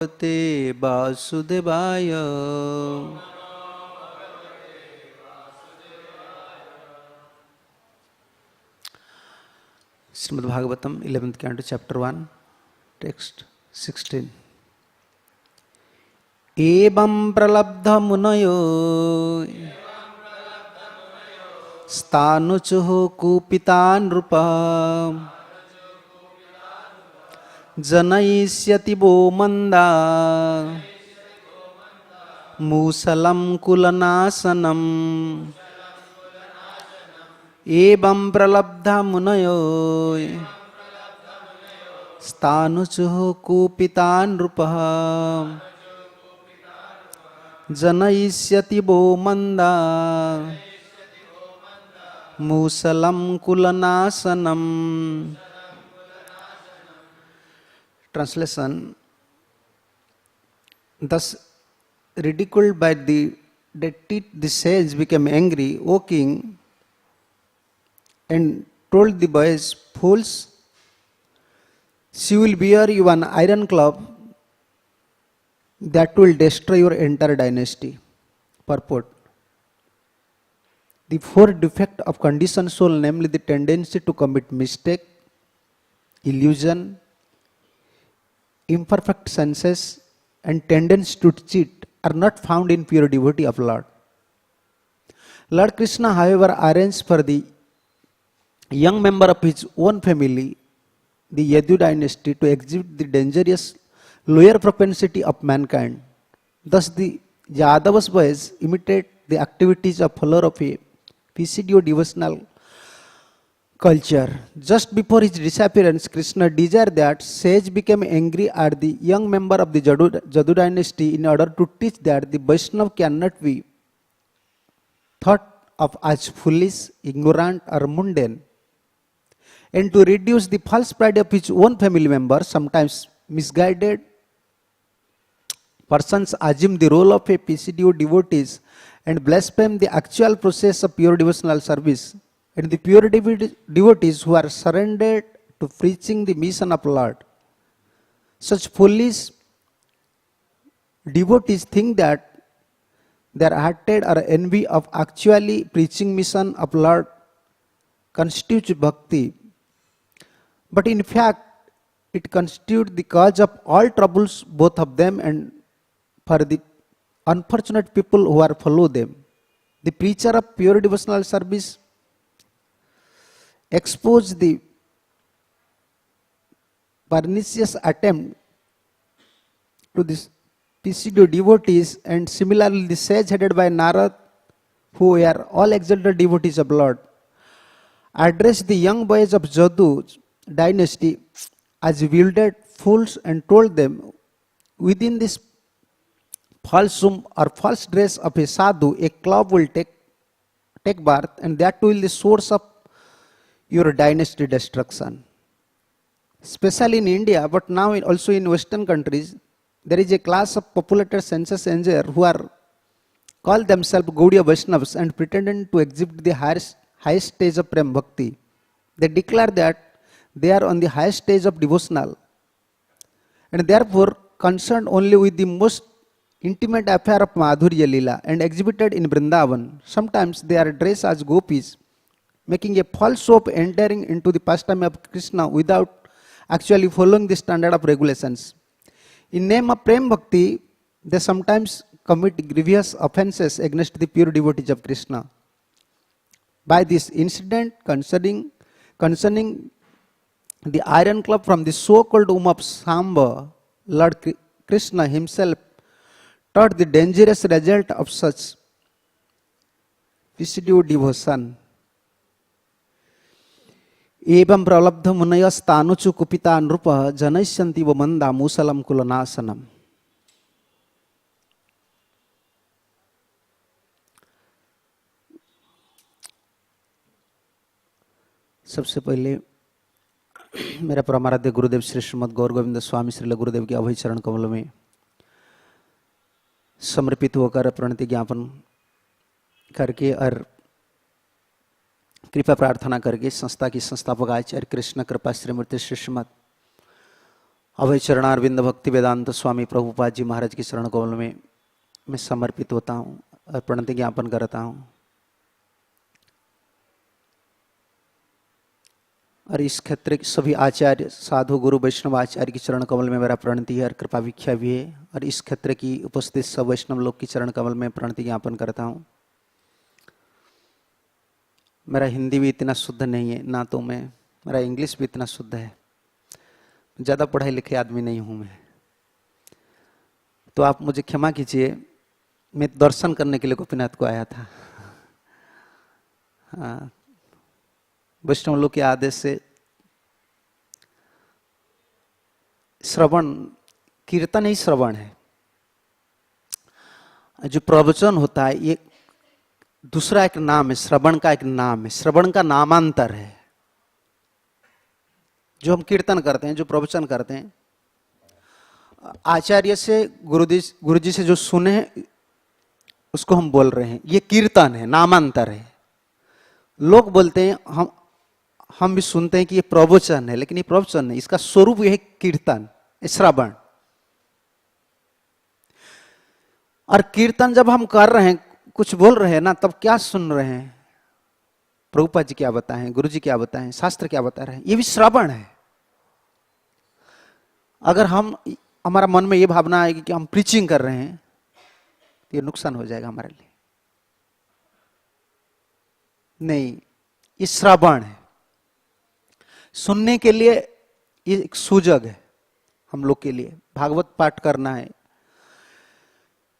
ते वासुदेवाय। Shrimad Bhagavatam 11th canto chapter 1 text 16। एवं प्रलब्ध मुनयो स्थानुचुः कूपितान् नृपा जनयिष्यति वो मंदा मूसलं कुलनाशनम्। एवं प्रलब्ध मुनयो स्थानुचुः कूपितान् नृपः जनयिष्यति वो मंदा मूसलं कुलनाशनम्। Translation: thus ridiculed by the deity, the sage became angry, O king, and told the boys, fools, she will bear you an iron club that will destroy your entire dynasty. Purport: the four defects of conditioned soul, namely the tendency to commit mistake, illusion, imperfect senses, and tendency to cheat, are not found in pure devotee of Lord. Lord Krishna, however, arranged for the young member of his own family, the Yadu dynasty, to exhibit the dangerous lower propensity of mankind. Thus the Yadavas boys imitate the activities of follower of a PCDO devotional culture. Just before his disappearance, Krishna desired that sage became angry at the young member of the Jadu dynasty in order to teach that the Vaishnava cannot be thought of as foolish, ignorant, or mundane, and to reduce the false pride of his own family members. Sometimes misguided persons assume the role of a PCDO devotees and blaspheme the actual process of pure devotional service. And the pure devotees who are surrendered to preaching the mission of Lord. Such foolish devotees think that their hatred or envy of actually preaching mission of Lord constitutes bhakti. But in fact, it constitutes the cause of all troubles, both of them and for the unfortunate people who are follow them. The preacher of pure devotional service expose the pernicious attempt to this PCDO devotees, and similarly the sage headed by Narad, who are all exalted devotees of Lord, addressed the young boys of Jadu dynasty as bewildered fools and told them, within this falsum or false dress of a sadhu, a club will take birth, and that will be the source of your dynasty destruction. Especially in India, but now also in Western countries, there is a class of populated census engineers who are called themselves Gaudiya Vaishnavas and pretending to exhibit the highest stage of Prem Bhakti. They declare that they are on the highest stage of devotional and therefore concerned only with the most intimate affair of Madhurya Leela and exhibited in Vrindavan. Sometimes they are dressed as gopis, making a false show of entering into the pastime of Krishna without actually following the standard of regulations. In name of Prem Bhakti, they sometimes commit grievous offenses against the pure devotees of Krishna. By this incident concerning the iron club from the so-called womb of Samba, Lord Krishna himself taught the dangerous result of such PCDO devotion. एवं प्रलब्ध मुनयस्तानुचु कुपिता नृप जनयिष्यन्ति वो मंदा मूसलम कुलनाशनम। सबसे पहले मेरा परमाराध्य गुरुदेव श्री श्रीमद् गौर गोविंद स्वामी श्रील गुरुदेव के अभय चरण कमल में समर्पित होकर प्रणति ज्ञापन करके और कृपा प्रार्थना करके संस्था की संस्थापक आचार्य कृष्ण कृपा श्रीमूर्ति श्री श्रीमद अभय चरणारविंद भक्ति वेदांत स्वामी प्रभुपाद जी महाराज की शरण कमल में मैं समर्पित होता हूँ और प्रणति ज्ञापन करता हूँ। और इस क्षेत्र के सभी आचार्य साधु गुरु वैष्णव आचार्य की चरण कमल में मेरा प्रणति है और कृपा भिक्षा भी है। और इस क्षेत्र की उपस्थित सब वैष्णव लोग की चरण कमल में प्रणति ज्ञापन करता हूँ। मेरा हिंदी भी इतना शुद्ध नहीं है ना, तो मेरा इंग्लिश भी इतना शुद्ध है, ज़्यादा पढ़े लिखे आदमी नहीं हूँ मैं, तो आप मुझे क्षमा कीजिए। मैं दर्शन करने के लिए गोपीनाथ को आया था। हाँ, वैष्णव लोग के आदेश से श्रवण, कीर्तन ही श्रवण है। जो प्रवचन होता है ये दूसरा एक नाम है, श्रवण का एक नाम है, श्रवण का नामांतर है। जो हम कीर्तन करते हैं, जो प्रवचन करते हैं, आचार्य से गुरुजी से जो सुने उसको हम बोल रहे हैं, ये कीर्तन है, नामांतर है। लोग बोलते हैं, हम भी सुनते हैं कि ये प्रवचन है, लेकिन ये प्रवचन नहीं, इसका स्वरूप यह है कीर्तन, श्रवण। और कीर्तन जब हम कर रहे हैं, कुछ बोल रहे हैं ना, तब क्या सुन रहे हैं? प्रभुपाद जी क्या बताएं, गुरु जी क्या बताएं, शास्त्र क्या बता रहे हैं, ये भी श्रवण है। अगर हमारा मन में ये भावना आएगी कि हम प्रीचिंग कर रहे हैं, तो ये नुकसान हो जाएगा हमारे लिए। नहीं, ये श्रवण है। सुनने के लिए ये एक सूजग है हम लोग के लिए, भागवत पाठ करना है,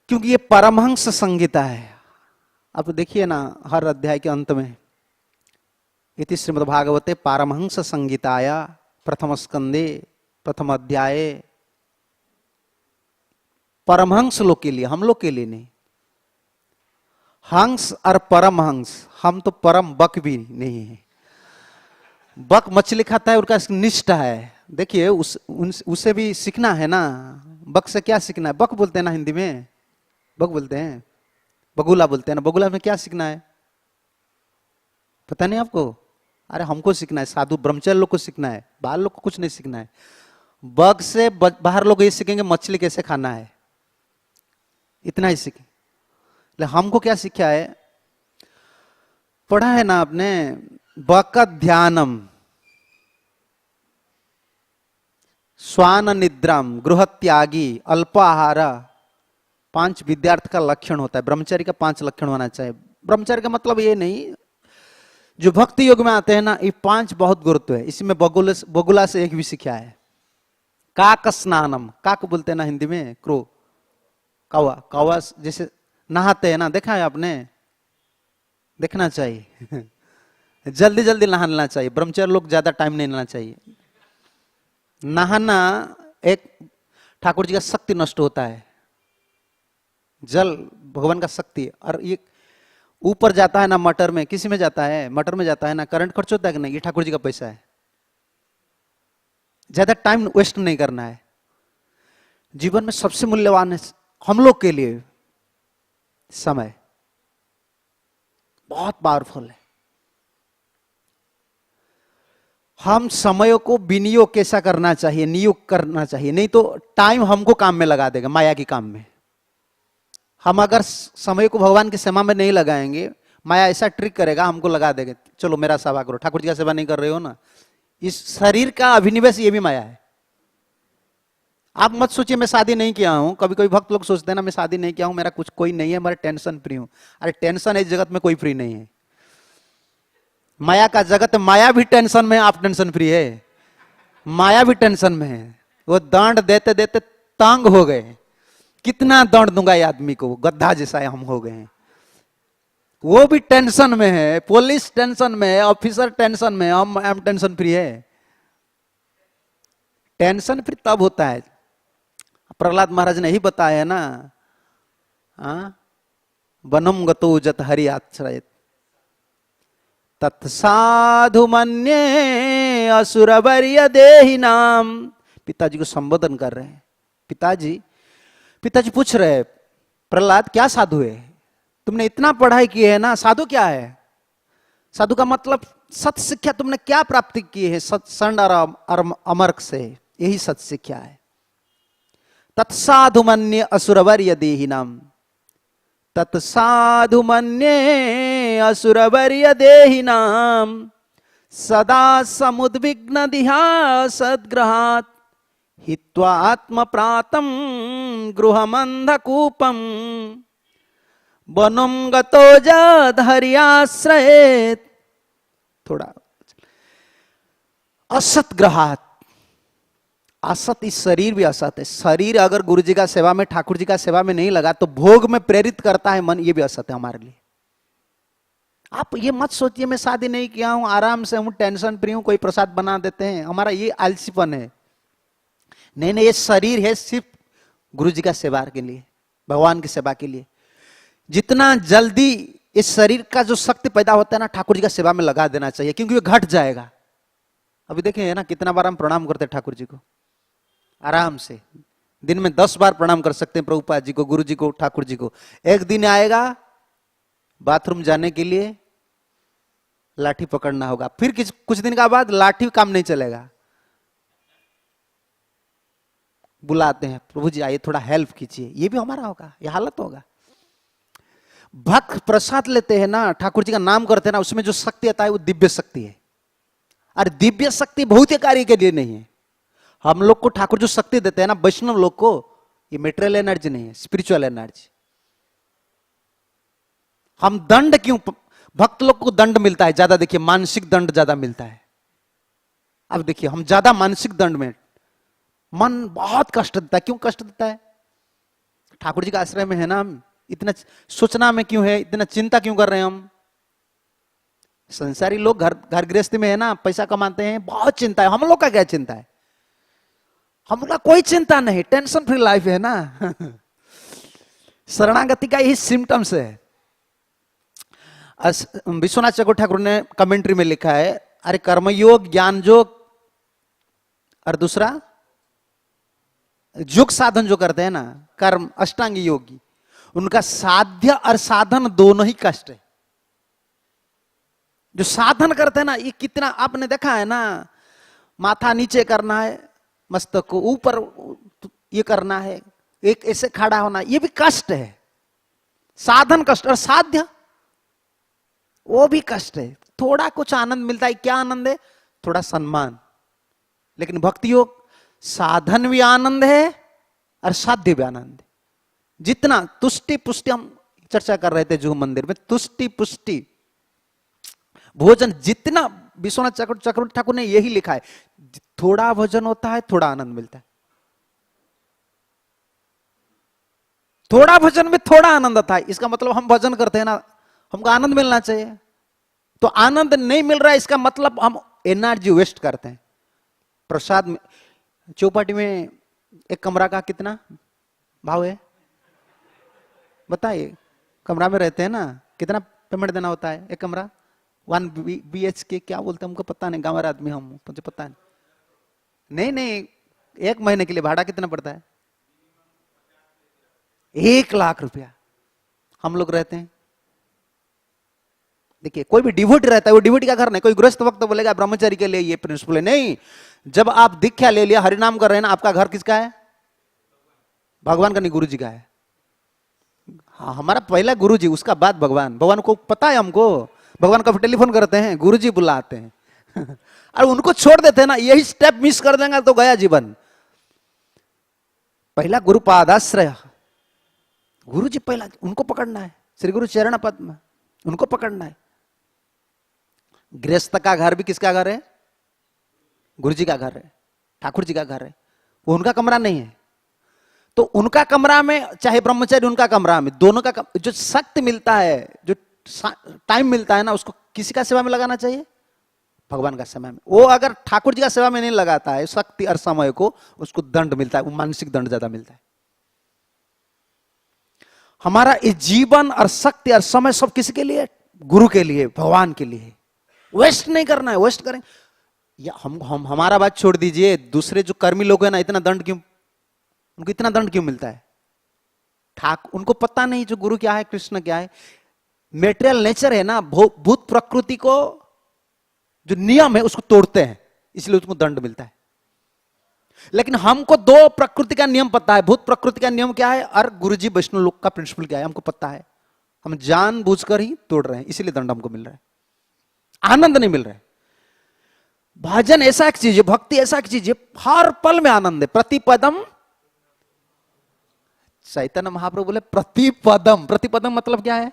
क्योंकि ये परमहंस संहिता है। आप देखिए ना, हर अध्याय के अंत में इति श्रीमद्भागवते पारमहंस संहिताया प्रथम स्कंदे प्रथम अध्याय। परमहंस लोग के लिए, हम लोग के लिए नहीं। हंस और परमहंस, हम तो परम बक भी नहीं है। बक मछली खाता है, उनका निष्ठा है। देखिए उससे भी सीखना है ना। बक से क्या सीखना है? बक बोलते हैं ना हिंदी में, बक बोलते हैं, बगुला बोलते हैं ना। बगुला में क्या सीखना है पता नहीं आपको? अरे हमको सीखना है, साधु ब्रह्मचर्य लोग को सीखना है, बाहर लोग को कुछ नहीं सीखना है। बग से बाहर लोग ये सीखेंगे मछली कैसे खाना है, इतना ही सीखें। हमको क्या सीखा है? पढ़ा है ना आपने, बक ध्यानम स्वान निद्राम गृह त्यागी अल्पाहार। 5 विद्यार्थ का लक्षण होता है। ब्रह्मचर्य का 5 लक्षण होना चाहिए। ब्रह्मचर्य का मतलब ये नहीं, जो भक्ति योग में आते हैं ना, ये 5 बहुत गुरुत्व है। इसमें बगुला से एक भी सीखा है। काक स्नानम, काक बोलते हैं ना हिंदी में, क्रो, कौवा, कौवा जैसे नहाते हैं ना, देखा है आपने? देखना चाहिए। जल्दी जल्दी नहाना चाहिए। ब्रह्मचर्य लोग ज्यादा टाइम नहीं लेना चाहिए। नहाना एक ठाकुर जी का शक्ति नष्ट होता है। जल भगवान का शक्ति है। और ये ऊपर जाता है ना मटर में, किसी में जाता है, मटर में जाता है ना, करंट खर्च होता है कि नहीं? ये ठाकुर जी का पैसा है। ज्यादा टाइम वेस्ट नहीं करना है। जीवन में सबसे मूल्यवान है हम लोग के लिए समय, बहुत पावरफुल है। हम समय को विनियोग कैसा करना चाहिए, नियोग करना चाहिए। नहीं तो टाइम हमको काम में लगा देगा, माया के काम में। हम अगर समय को भगवान की सेवा में नहीं लगाएंगे, माया ऐसा ट्रिक करेगा, हमको लगा देगा, चलो मेरा सेवा करो। ठाकुर जी का सेवा नहीं कर रहे हो ना, इस शरीर का अभिनिवेश ये भी माया है। आप मत सोचिए मैं शादी नहीं किया हूं। कभी कभी भक्त लोग सोचते हैं ना, मैं शादी नहीं किया हूं, मेरा कुछ कोई नहीं है, मैं टेंशन फ्री हूं। अरे टेंशन इस जगत में कोई फ्री नहीं है। माया का जगत, माया भी टेंशन में है, आप टेंशन फ्री है। माया भी टेंशन में है। वो दंड देते देते तंग हो गए। कितना दंड दूंगा ये आदमी को, गद्दा जैसा हम हो गए हैं। वो भी टेंशन में है, पुलिस टेंशन में है, ऑफिसर टेंशन में, हम टेंशन फ्री है। टेंशन फ्री तब होता है, प्रहलाद महाराज ने ही बताया ना, वनम गतो जत हरि आश्रय तत्साधु मन्ये असुरवर्य देहि नाम। पिताजी को संबोधन कर रहे हैं। पिताजी पूछ रहे हैं, प्रहलाद क्या साधु है? तुमने इतना पढ़ाई की है ना, साधु क्या है? साधु का मतलब सत शिक्षा तुमने क्या प्राप्ति की है सत्संड और अमर्क से? यही सत्य शिक्षा है। तत्साधु मन्ये असुरवर्य देहिनाम, तत्साधु मन्ये असुरवर्य देहिनाम, सदा समुद्विग्न दिहा सद्ग्रहात्, हित्वा आत्म प्रातम गृहमंधकूपम, वनम गतो जधर्याश्रयेत। थोड़ा असत ग्रहात, असत, इस शरीर भी असत है। शरीर अगर गुरु जी का सेवा में, ठाकुर जी का सेवा में नहीं लगा तो भोग में प्रेरित करता है मन, ये भी असत है हमारे लिए। आप ये मत सोचिए मैं शादी नहीं किया हूं, आराम से हूं, टेंशन फ्री हूं, कोई प्रसाद बना देते हैं, हमारा ये आलसीपन है। नहीं नहीं, ये शरीर है सिर्फ गुरु जी का सेवा के लिए, भगवान की सेवा के लिए। जितना जल्दी इस शरीर का जो शक्ति पैदा होता है ना, ठाकुर जी का सेवा में लगा देना चाहिए, क्योंकि ये घट जाएगा। अभी देखें ना, कितना बार हम प्रणाम करते हैं ठाकुर जी को, आराम से दिन में 10 बार प्रणाम कर सकते हैं प्रभुपाद जी को, गुरु जी को, ठाकुर जी को। एक दिन आएगा बाथरूम जाने के लिए लाठी पकड़ना होगा, फिर कुछ दिन का बाद लाठी काम नहीं चलेगा, बुलाते हैं प्रभु जी आइए थोड़ा हेल्प कीजिए, ये भी हमारा होगा, ये हालत होगा। भक्त प्रसाद लेते हैं ना, ठाकुर जी का नाम करते हैं ना, उसमें जो शक्ति आता है वो दिव्य शक्ति है। और दिव्य शक्ति भौतिक कार्य के लिए नहीं है। हम लोग को ठाकुर जो शक्ति देते हैं ना, वैष्णव लोग को, ये मेटेरियल एनर्जी नहीं है, स्पिरिचुअल एनर्जी। हम दंड क्यों, भक्त लोग को दंड मिलता है ज्यादा, देखिए मानसिक दंड ज्यादा मिलता है। अब देखिए हम ज्यादा मानसिक दंड में, मन बहुत कष्ट देता है। क्यों कष्ट देता है? ठाकुर जी का आश्रय में है ना, हम इतना सोचना में क्यों है, इतना चिंता क्यों कर रहे हैं हम? संसारी लोग घर गृहस्थी में है ना, पैसा कमाते हैं, बहुत चिंता है। हम लोग का क्या चिंता है? हम लोग का कोई चिंता नहीं, टेंशन फ्री लाइफ है ना। शरणागति का यही सिम्टम्स है। विश्वनाथ चक्रवर्ती ठाकुर ने कमेंट्री में लिखा है, अरे कर्मयोग, ज्ञान योग और दूसरा योग साधन जो करते हैं ना, कर्म अष्टांग योगी, उनका साध्य और साधन दोनों ही कष्ट है। जो साधन करते हैं ना, ये कितना आपने देखा है ना, माथा नीचे करना है, मस्तक को ऊपर ये करना है, एक ऐसे खड़ा होना, ये भी कष्ट है। साधन कष्ट, और साध्य वो भी कष्ट है। थोड़ा कुछ आनंद मिलता है, क्या आनंद है? थोड़ा सम्मान। लेकिन भक्ति योग साधन भी आनंद है और साध्य भी आनंद है। जितना तुष्टि पुष्टि, हम चर्चा कर रहे थे जुहू मंदिर में, तुष्टि पुष्टि भोजन, जितना विश्वनाथ चक्रवर्ती ठाकुर ने यही लिखा है, थोड़ा भोजन होता है थोड़ा आनंद मिलता है। थोड़ा भोजन में थोड़ा आनंद आता है, इसका मतलब हम भोजन करते हैं ना, हमको आनंद मिलना चाहिए। तो आनंद नहीं मिल रहा है, इसका मतलब हम एनर्जी वेस्ट करते हैं। प्रसाद में, चौपाटी में एक कमरा का कितना भाव है बताइए? कमरा में रहते हैं ना, कितना पेमेंट देना होता है एक कमरा? 1 BHK क्या बोलते हैं, हमको पता नहीं, गांव आदमी हम, मुझे पता नहीं। नहीं, 1 महीने के लिए भाड़ा कितना पड़ता है? 1 लाख रुपया हम लोग रहते हैं। देखिए कोई भी डिवोटी रहता है, वो डिवोटी का घर नहीं। कोई गृहस्थ वक्त तो बोलेगा ब्रह्मचारी के लिए ये प्रिंसिपल है, नहीं। जब आप दीक्षा ले लिया, हरिनाम कर रहे हैं ना, आपका घर किसका है? भगवान का नहीं, गुरु जी का है। हाँ, हमारा पहला गुरु जी, उसका बाद भगवान। भगवान को पता है हमको, भगवान का टेलीफोन करते हैं, गुरु जी बुलाते हैं। और उनको छोड़ देते हैं ना, यही स्टेप मिस कर देंगे तो गया जीवन। पहला गुरु पादाश्रय, गुरु जी पहला, उनको पकड़ना है। श्री गुरु चरण पद्म, उनको पकड़ना है। गृहस्थ का घर भी किसका घर है? गुरु जी का घर है, ठाकुर जी का घर है। वो उनका कमरा नहीं है। तो उनका कमरा में, चाहे ब्रह्मचारी उनका कमरा में, दोनों का जो शक्ति मिलता है, जो टाइम मिलता है ना, उसको किसी का सेवा में लगाना चाहिए? भगवान का समय में। वो अगर ठाकुर जी का सेवा में नहीं लगाता है शक्ति और समय को, उसको दंड मिलता है, वो मानसिक दंड ज्यादा मिलता है। हमारा इस जीवन और शक्ति और समय सब किसके लिए? गुरु के लिए, भगवान के लिए। वेस्ट नहीं करना है। वेस्ट करें या हम हमारा बात छोड़ दीजिए, दूसरे जो कर्मी लोग हैं ना, इतना दंड क्यों, उनको इतना दंड क्यों मिलता है? उनको पता नहीं जो गुरु क्या है, कृष्ण क्या है। मेटेरियल नेचर है ना, भूत प्रकृति को जो नियम है उसको तोड़ते हैं, इसलिए उसको दंड मिलता है। लेकिन हमको दो प्रकृति का नियम पता है। भूत प्रकृति का नियम क्या है और गुरुजी वैष्णव लोक का प्रिंसिपल क्या है हमको पता है। हम जानबूझकर ही तोड़ रहे हैं, इसीलिए दंड हमको मिल रहा है, आनंद नहीं मिल रहा है। भजन ऐसा एक चीज है, भक्ति ऐसा एक चीज है, हर पल में आनंद है। प्रतिपदम, चैतन्य महाप्रभु बोले प्रतिपदम। प्रतिपदम मतलब क्या है?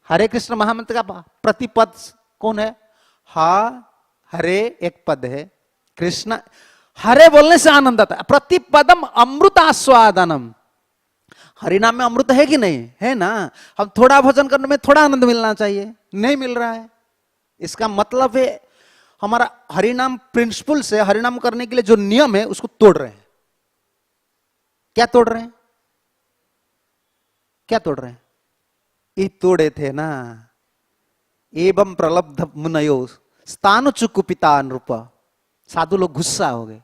हरे कृष्ण महामंत्र का प्रतिपद कौन है? हा हरे एक पद है, कृष्ण हरे बोलने से आनंद आता है। प्रतिपदम अमृत आस्वादनम। हरि नाम में अमृत है कि नहीं? है ना। हम थोड़ा भजन करने में थोड़ा आनंद मिलना चाहिए, नहीं मिल रहा है। इसका मतलब है हमारा हरिनाम प्रिंसिपल से, हरिनाम करने के लिए जो नियम है उसको तोड़ रहे हैं। क्या तोड़ रहे हैं? क्या तोड़ रहे हैं? ये तोड़े थे ना। एवं प्रलब्ध मुनयो स्थानु चुकुपिता नृप। साधु लोग गुस्सा हो गए।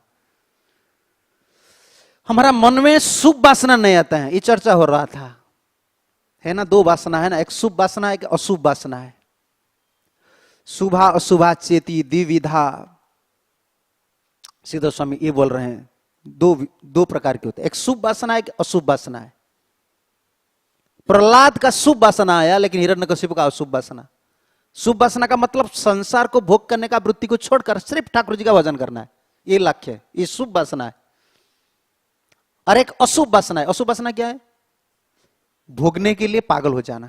हमारा मन में शुभ वासना नहीं आता है, ये चर्चा हो रहा था, है ना। दो वासना है ना, एक शुभ वासना है, एक अशुभ वासना है। शुभा अशुभा चेती द्विविधा। सीधा स्वामी ये बोल रहे हैं दो प्रकार के होते हैं, एक शुभ वासना है, एक अशुभ वासना है। प्रहलाद का शुभ वासना आया, लेकिन हिरण्यकशिपु का अशुभ वासना। शुभ वासना का मतलब संसार को भोग करने का वृत्ति को छोड़कर सिर्फ ठाकुर जी का भजन करना है, ये लक्ष्य है, ये शुभ वासना है। और एक अशुभ वासना है। अशुभ वासना क्या है? भोगने के लिए पागल हो जाना।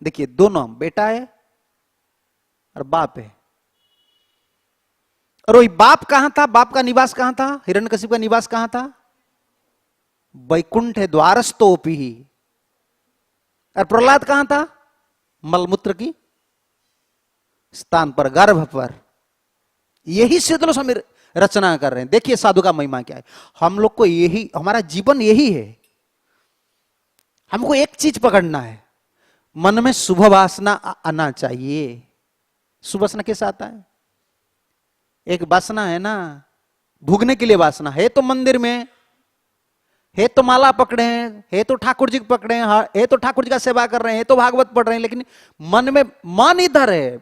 देखिए दोनों, बेटा है और बाप है। और वही बाप कहां था? बाप का निवास कहां था? हिरण्यकशिपु का निवास कहां था? वैकुंठ है द्वारस्थोपि ही। और प्रहलाद कहां था? मलमूत्र की स्थान पर, गर्भ पर। यही शीतल स्वामी रचना कर रहे हैं। देखिए साधु का महिमा क्या है। हम लोग को यही, हमारा जीवन यही है। हमको एक चीज पकड़ना है, मन में शुभ वासना आना चाहिए। शुभ वासना कैसे आता है? एक वासना है ना, भोगने के लिए वासना है तो मंदिर में है, तो माला पकड़े हैं, है तो ठाकुर जी पकड़े हैं, है तो ठाकुर जी का सेवा कर रहे हैं, है तो भागवत पढ़ रहे हैं, लेकिन मन में, मन इधर है,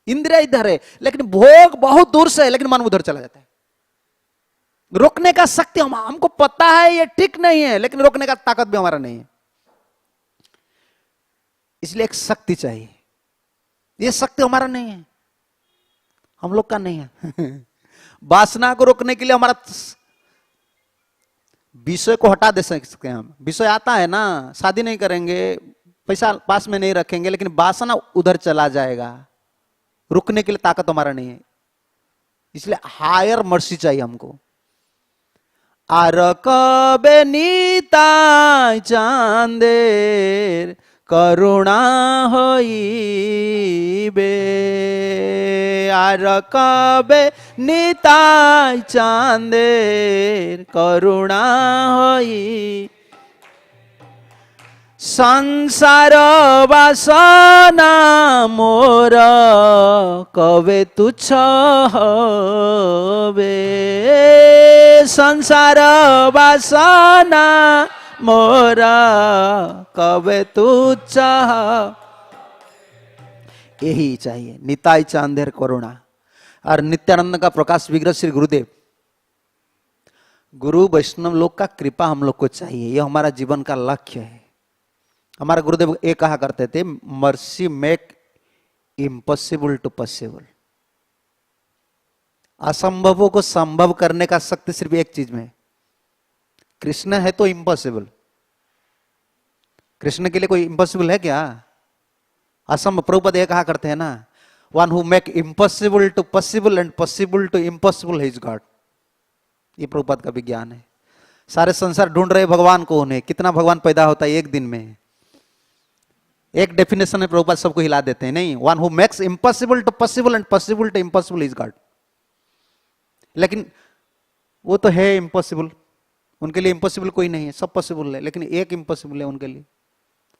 इंद्रिया इधर है, लेकिन भोग बहुत दूर से है, लेकिन मन उधर चला जाता है। रोकने का शक्ति हमको पता है ये ठीक नहीं है, लेकिन रोकने का ताकत भी हमारा नहीं है। इसलिए एक शक्ति चाहिए। ये शक्ति हमारा नहीं है, हम लोग का नहीं है। वासना को रोकने के लिए हमारा विषय को हटा दे सकते हैं हम। विषय आता है ना, शादी नहीं करेंगे, पैसा पास में नहीं रखेंगे, लेकिन वासना उधर चला जाएगा। रुकने के लिए ताकत हमारा नहीं है। इसलिए हायर मर्सी चाहिए हमको। आर कबे नीता चांदेर करुणा होइबे। आर कबे नीताय चांदेर करुणा होई। संसार वासना मोर कबे तुच्छ होबे। संसार वासना मोर कबे तुच्छ। यही चाहिए, निताई चांदेर करुणा। और नित्यानंद का प्रकाश विग्रह श्री गुरुदेव, गुरु वैष्णव लोग का कृपा हम लोग को चाहिए। ये हमारा जीवन का लक्ष्य है। हमारे गुरुदेव ये कहा करते थे, mercy make impossible to possible. असंभवों को संभव करने का शक्ति सिर्फ एक चीज में, कृष्ण है तो इम्पॉसिबल। कृष्ण के लिए कोई इम्पॉसिबल है क्या? असंभव। प्रभुपद ये कहा करते हैं ना, one who make impossible to possible and possible to impossible is God. ये प्रभुपद का विज्ञान है। सारे संसार ढूंढ रहे भगवान को, उन्हें कितना भगवान पैदा होता है एक दिन में। एक डेफिनेशन में प्रभुपाद सबको हिला देते हैं, नहीं, one who makes impossible to possible and possible to impossible is God. लेकिन वो तो है इम्पॉसिबल, उनके लिए इम्पॉसिबल कोई नहीं है, सब पॉसिबल है, लेकिन एक इम्पॉसिबल है उनके लिए।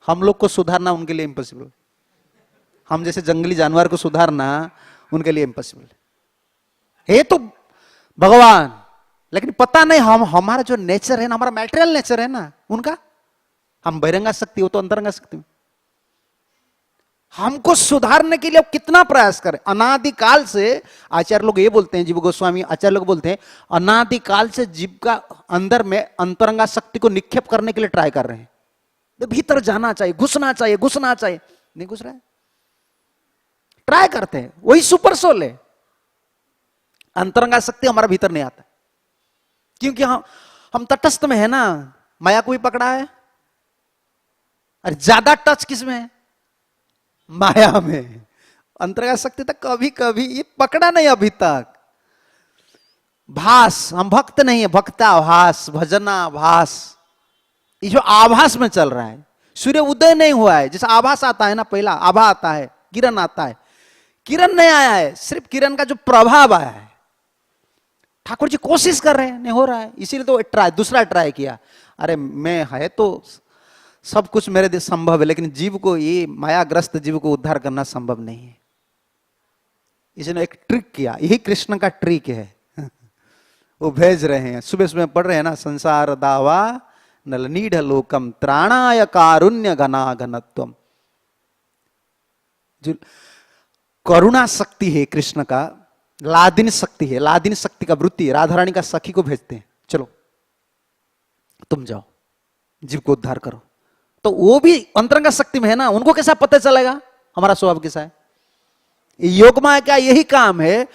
हम लोग को सुधारना उनके लिए इम्पॉसिबल। हम जैसे जंगली जानवर को सुधारना उनके लिए इम्पॉसिबल है तो भगवान। लेकिन पता नहीं हम, हमारा जो नेचर है ना, हमारा मैटेरियल नेचर है ना, उनका हम बहिरंगा शक्ति, वो तो अंतरंगा शक्ति। हमको सुधारने के लिए अब कितना प्रयास करें। अनादिकाल से आचार्य लोग ये बोलते हैं, जीव गोस्वामी आचार्य लोग बोलते हैं, अनादिकाल से जीव का अंदर में अंतरंगा शक्ति को निक्षेप करने के लिए ट्राई कर रहे हैं। तो भीतर जाना चाहिए, घुसना चाहिए, घुसना चाहिए, नहीं घुस रहा है, ट्राई करते हैं। वही सुपर सोल है। अंतरंगा शक्ति हमारा भीतर नहीं आता क्योंकि हम तटस्थ में है ना। माया को भी पकड़ा है, अरे ज्यादा टच किसमें है? माया में। अंतरंगा शक्ति तक कभी कभी ये पकड़ा नहीं अभी तक। भास, हम भक्त नहीं है, भक्ताभास, भजनाभास, ये जो आभास में चल रहा है। सूर्य उदय नहीं हुआ है, जैसा आभास आता है ना, पहला आभा आता है, किरण आता है, किरण नहीं आया है, सिर्फ किरण का जो प्रभाव आया है। ठाकुर जी कोशिश कर रहे हैं, नहीं हो रहा है, इसीलिए तो दूसरा ट्राई किया। अरे मैं है तो सब कुछ मेरे संभव है, लेकिन जीव को, ये मायाग्रस्त जीव को उद्धार करना संभव नहीं है। इसने एक ट्रिक किया, यही कृष्ण का ट्रिक है। वो भेज रहे हैं, सुबह सुबह पढ़ रहे हैं ना, संसार दावा नलनीढ़ लोकम त्राणाय कारुण्य घना घनत्वम। जो करुणा शक्ति है कृष्ण का, लादिन शक्ति है, लादिन शक्ति का वृत्ति, राधा रानी का सखी को भेजते हैं, चलो तुम जाओ जीव को उद्धार करो। तो वो भी अंतरंगा शक्ति में है ना, उनको कैसा पता चलेगा हमारा स्वभाव कैसा है? योग माया का यही काम है,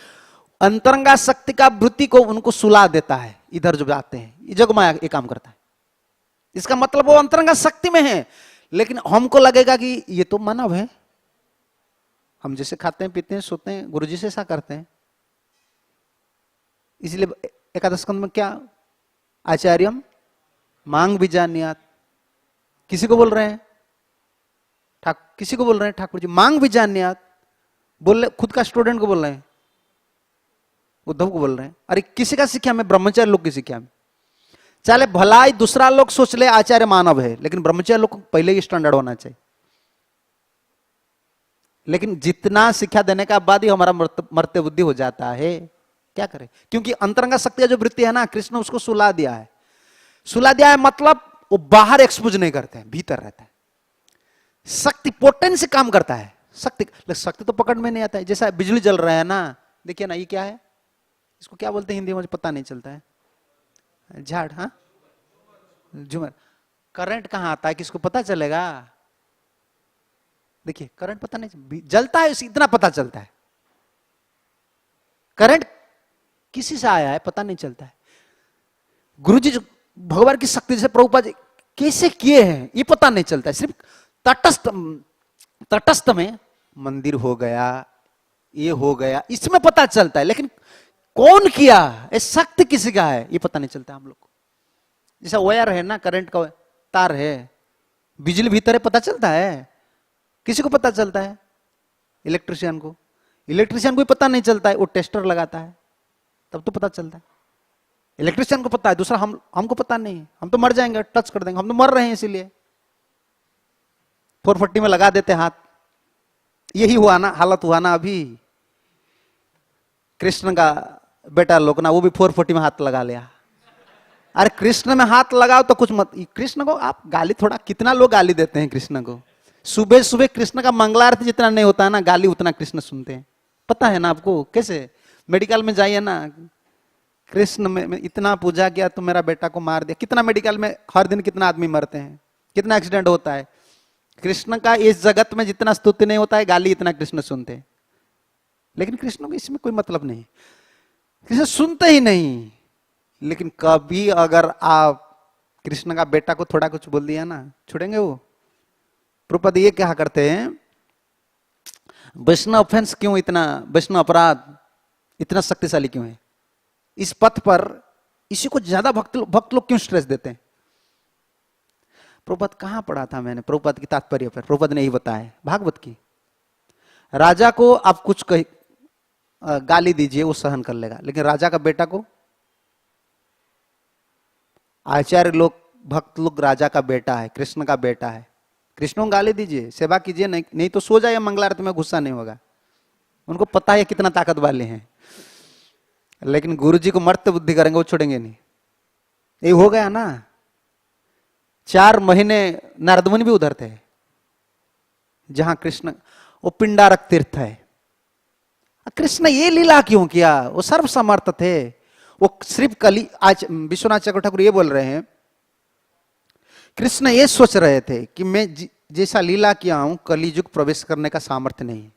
अंतरंगा शक्ति का वृत्ति को उनको सुला देता है। इधर जो जाते हैं, ये योग माया ये काम करता है। इसका मतलब वो अंतरंगा शक्ति में है, लेकिन हमको लगेगा कि ये तो मानव है, हम जैसे खाते हैं, पीते हैं, सोते हैं, गुरुजी से ऐसा करते हैं। इसलिए एकादश स्कंद में क्या, आचार्यम मांग बीजान्यात, किसी को बोल रहे हैं? किसी को बोल रहे हैं ठाकुर जी, मांग बीजान्यात बोल रहे, खुद का स्टूडेंट को बोल रहे हैं, उद्धव को बोल रहे हैं। अरे किसी का शिक्षा में, ब्रह्मचार्य लोग की शिक्षा में। चले भलाई दूसरा लोग सोच ले आचार्य मानव है, लेकिन ब्रह्मचार्य लोग को पहले ही स्टैंडर्ड होना चाहिए। लेकिन जितना शिक्षा देने का बाद ही हमारा मर्त्य बुद्धि हो जाता है, क्या करें? क्योंकि अंतरंगा शक्ति का जो वृत्ति है ना, कृष्ण उसको सुला दिया है। सुला दिया है मतलब वो बाहर एक्सपोज नहीं करते हैं, भीतर रहता है। शक्ति पोटेंस से काम करता है। शक्ति तो पकड़ में नहीं आता है। जैसा बिजली जल रहा है ना, देखिए ना, ये क्या है, इसको क्या बोलते हैं हिंदी में, मुझे पता नहीं चलता है। झाड़, हाँ, झूमर। करंट कहां आता है, किसको पता चलेगा? देखिए करंट पता नहीं, जलता है इतना पता चलता है। करंट किसी से आया है पता नहीं चलता है। गुरुजी जो भगवान की शक्ति से प्रभुपाद जी कैसे किए हैं ये पता नहीं चलता है। सिर्फ तटस्थ में मंदिर हो गया, ये हो गया, इसमें पता चलता है, लेकिन कौन किया, ये शक्ति किसी का है ये पता नहीं चलता हम लोग को। जैसा वायर है ना, करंट का तार है, बिजली भीतर है, पता चलता है? किसी को पता चलता है? इलेक्ट्रिशियन को भी पता नहीं चलता है, वो टेस्टर लगाता है तब तो पता चलता है। इलेक्ट्रिशियन को पता है, दूसरा हमको पता नहीं, हम तो मर जाएंगे, टच कर देंगे, हम तो मर रहे हैं, इसीलिए 440 में लगा देते हाथ। यही हुआ ना, हालत हुआ ना अभी। कृष्ण का बेटा लोग ना, वो भी 440 में हाथ लगा लिया। अरे कृष्ण में हाथ लगाओ तो कुछ मत, कृष्ण को आप गाली थोड़ा, कितना लोग गाली देते हैं कृष्ण को। सुबह सुबह कृष्ण का मंगलारती जितना नहीं होता है ना, गाली उतना कृष्ण सुनते हैं। पता है ना आपको? कैसे मेडिकल में जाइए ना, कृष्ण में इतना पूजा किया तो मेरा बेटा को मार दिया। कितना मेडिकल में हर दिन कितना आदमी मरते हैं, कितना एक्सीडेंट होता है। कृष्ण का इस जगत में जितना स्तुति नहीं होता है, गाली इतना कृष्ण सुनते हैं। लेकिन कृष्ण को इसमें कोई मतलब नहीं, कृष्ण सुनते ही नहीं। लेकिन कभी अगर आप कृष्ण का बेटा को थोड़ा कुछ बोल दिया ना, छोड़ेंगे वो? प्रभुपाद ये क्या करते हैं, वैष्णव ऑफेंस क्यों इतना, वैष्णव अपराध इतना शक्तिशाली क्यों है? इस पथ पर इसी को ज्यादा भक्त लोग क्यों स्ट्रेस देते हैं? प्रभुपाद कहां पढ़ा था मैंने, प्रभुपाद की तात्पर्य पर प्रभुपाद ने यही बताया, भागवत की। राजा को आप कुछ गाली दीजिए वो सहन कर लेगा, लेकिन राजा का बेटा को, आचार्य लोग, भक्त लोग, राजा का बेटा है, कृष्ण का बेटा है, कृष्ण को गाली दीजिए, सेवा कीजिए, नहीं तो सो जाए मंगलारती में, गुस्सा नहीं होगा। उनको पता है कितना ताकत वाले हैं। लेकिन गुरुजी को मर्त्य बुद्धि करेंगे, वो छोड़ेंगे नहीं। ये हो गया ना, 4 महीने नारद मुनि भी उधर थे, जहां कृष्ण, वो पिंडारक तीर्थ है। कृष्ण ये लीला क्यों किया? वो सर्वसमर्थ थे। वो सिर्फ कली, आज विश्वनाथ चक्रवर्ती ठाकुर ये बोल रहे हैं, कृष्ण ये सोच रहे थे कि मैं जैसा लीला किया हूं, कलियुग प्रवेश करने का सामर्थ्य नहीं है,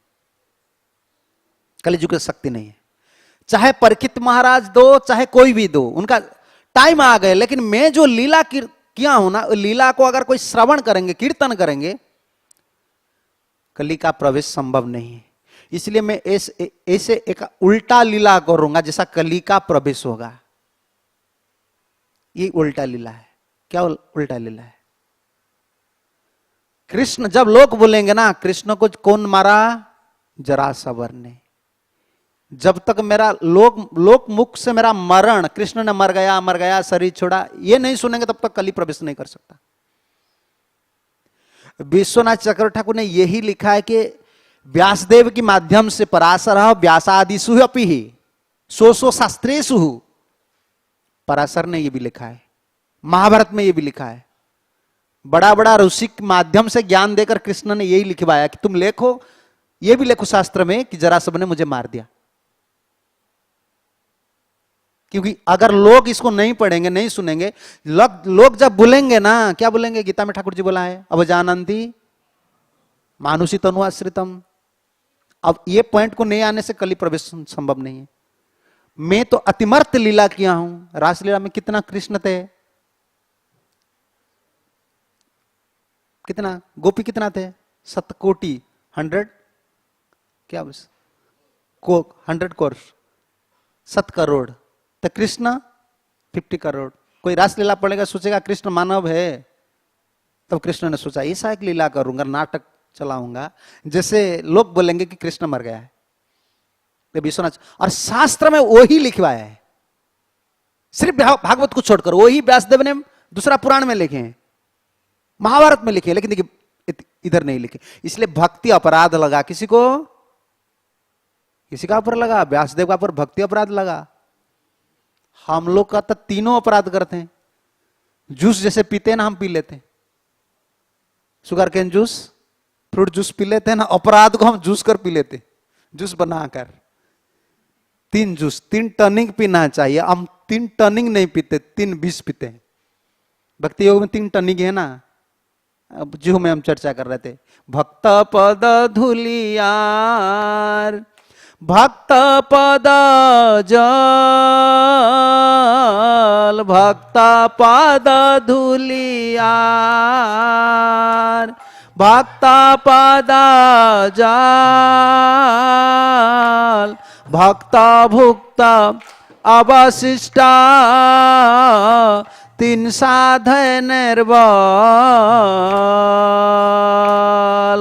कलियुग की शक्ति नहीं है। चाहे परीक्षित महाराज दो, चाहे कोई भी दो, उनका टाइम आ गए, लेकिन मैं जो लीला किया हूं ना, लीला को अगर कोई श्रवण करेंगे, कीर्तन करेंगे, कली का प्रवेश संभव नहीं है। इसलिए मैं ऐसे एक उल्टा लीला करूंगा जैसा कली का प्रवेश होगा। ये उल्टा लीला है। क्या उल्टा लीला है? कृष्ण, जब लोग बोलेंगे ना कृष्ण को कौन मारा, जरासंध ने, जब तक मेरा लोक मुख से मेरा मरण, कृष्ण ने मर गया शरीर छोड़ा, ये नहीं सुनेंगे तब तक कली प्रवेश नहीं कर सकता। विश्वनाथ चक्रवर्ती ठाकुर ने यही लिखा है कि व्यासदेव के माध्यम से पराशर व्यासादिषु अपि ही सो शास्त्रेषु, पराशर ने यह भी लिखा है, महाभारत में यह भी लिखा है। बड़ा बड़ा ऋषि के माध्यम से ज्ञान देकर कृष्ण ने यही लिखवाया कि तुम लेखो, यह भी लेखो शास्त्र में कि जरासंध ने मुझे मार दिया। क्योंकि अगर लोग इसको नहीं पढ़ेंगे, नहीं सुनेंगे, लोग जब बोलेंगे ना, क्या बोलेंगे? गीता में ठाकुर जी बोला है, अवजानन्ति मानुषी तनु आश्रितम। अब ये पॉइंट को नहीं आने से कली प्रवेश संभव नहीं है। मैं तो अतिमर्त लीला किया हूं। रासलीला में कितना कृष्ण थे, कितना गोपी कितना थे? 7 100 क्या बस 100 करोड़, 7 करोड़। तो कृष्ण 50 करोड़। कोई रासलीला पढ़ेगा सोचेगा कृष्ण मानव है। तब कृष्ण ने सोचा ऐसा एक लीला करूंगा, नाटक चलाऊंगा, जैसे लोग बोलेंगे कि कृष्ण मर गया है। तो विश्वनाथ, और शास्त्र में वही लिखवाया है, सिर्फ भागवत को छोड़कर। वही व्यासदेव ने दूसरा पुराण में लिखे हैं, महाभारत में लिखे, लेकिन देखिए इधर नहीं लिखे। इसलिए भक्ति अपराध लगा किसी को, किसी का ऊपर लगा, व्यासदेव का ऊपर भक्ति अपराध लगा। हम लोग का तो तीनों अपराध करते हैं। जूस जैसे पीते हैं ना, हम पी लेते हैं, sugar cane juice, fruit juice P लेते हैं ना, अपराध को हम जूस कर पी लेते, जूस बनाकर। 3 जूस, 3 टनिक पीना चाहिए। हम 3 टनिक नहीं पीते, 3 20 पीते हैं। भक्ति योग में 3 टनिक है ना, अब जो में हम चर्चा कर रहे थे। भक्त पद धुलियार, भक्त पद जल, भक्त पद धुलियार, भक्त पद जल, भक्त भुक्त अवशिष्ट, 3 साधन निर्बल,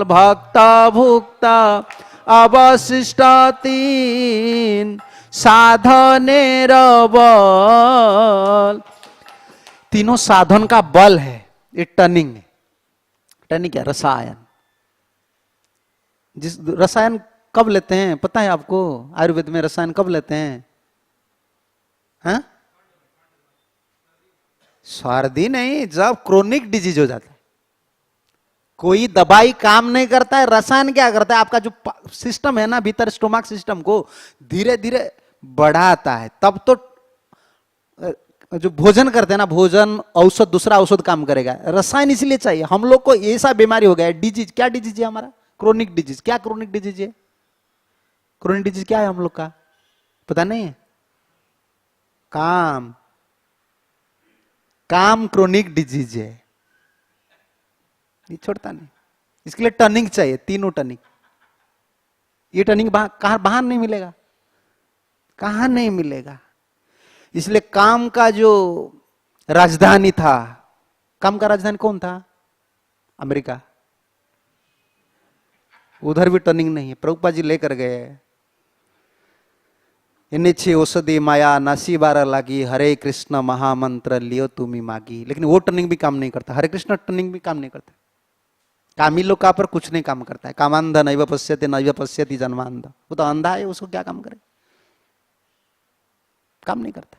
भक्त भुक्त अवशिष्ट 3 साधनेर बल। तीनों साधन का बल है। ये टर्निंग है। टर्निंग क्या? रसायन। जिस रसायन कब लेते हैं पता है आपको? आयुर्वेद में रसायन कब लेते हैं? हाँ? सर्दी नहीं, जब क्रोनिक डिजीज हो जाता है। कोई दवाई काम नहीं करता है, रसायन क्या करता है? आपका जो सिस्टम है ना भीतर, स्टोमक सिस्टम को धीरे धीरे बढ़ाता है। तब तो जो भोजन करते हैं ना, भोजन औषध, दूसरा औषध काम करेगा। रसायन इसलिए चाहिए। हम लोग को ऐसा बीमारी हो गया है, डिजीज। क्या डिजीज है हमारा? Chronic disease. क्या क्रोनिक डिजीज है? क्रोनिक डिजीज क्या है हम लोग का? पता नहीं है? काम क्रोनिक डिजीज है। ये छोड़ता नहीं। इसके लिए टर्निंग चाहिए, तीनों टर्निंग। ये टर्निंग कहां? बाहर नहीं मिलेगा, कहां नहीं मिलेगा। इसलिए काम का जो राजधानी था, काम का राजधानी कौन था? अमेरिका। उधर भी टर्निंग नहीं है। प्रभुपाद जी लेकर गए, इन्हें औषधि माया नासी बार लागी, हरे कृष्ण महामंत्र लियो तुम्ही मागी। लेकिन वो टर्निंग भी काम नहीं करता। हरे कृष्ण टर्निंग भी काम नहीं करता। कामी लोग का पर कुछ नहीं काम करता है। कामांध नैव पश्यति जन्मांध। वो तो अंधा है, उसको क्या काम करे? काम नहीं करता।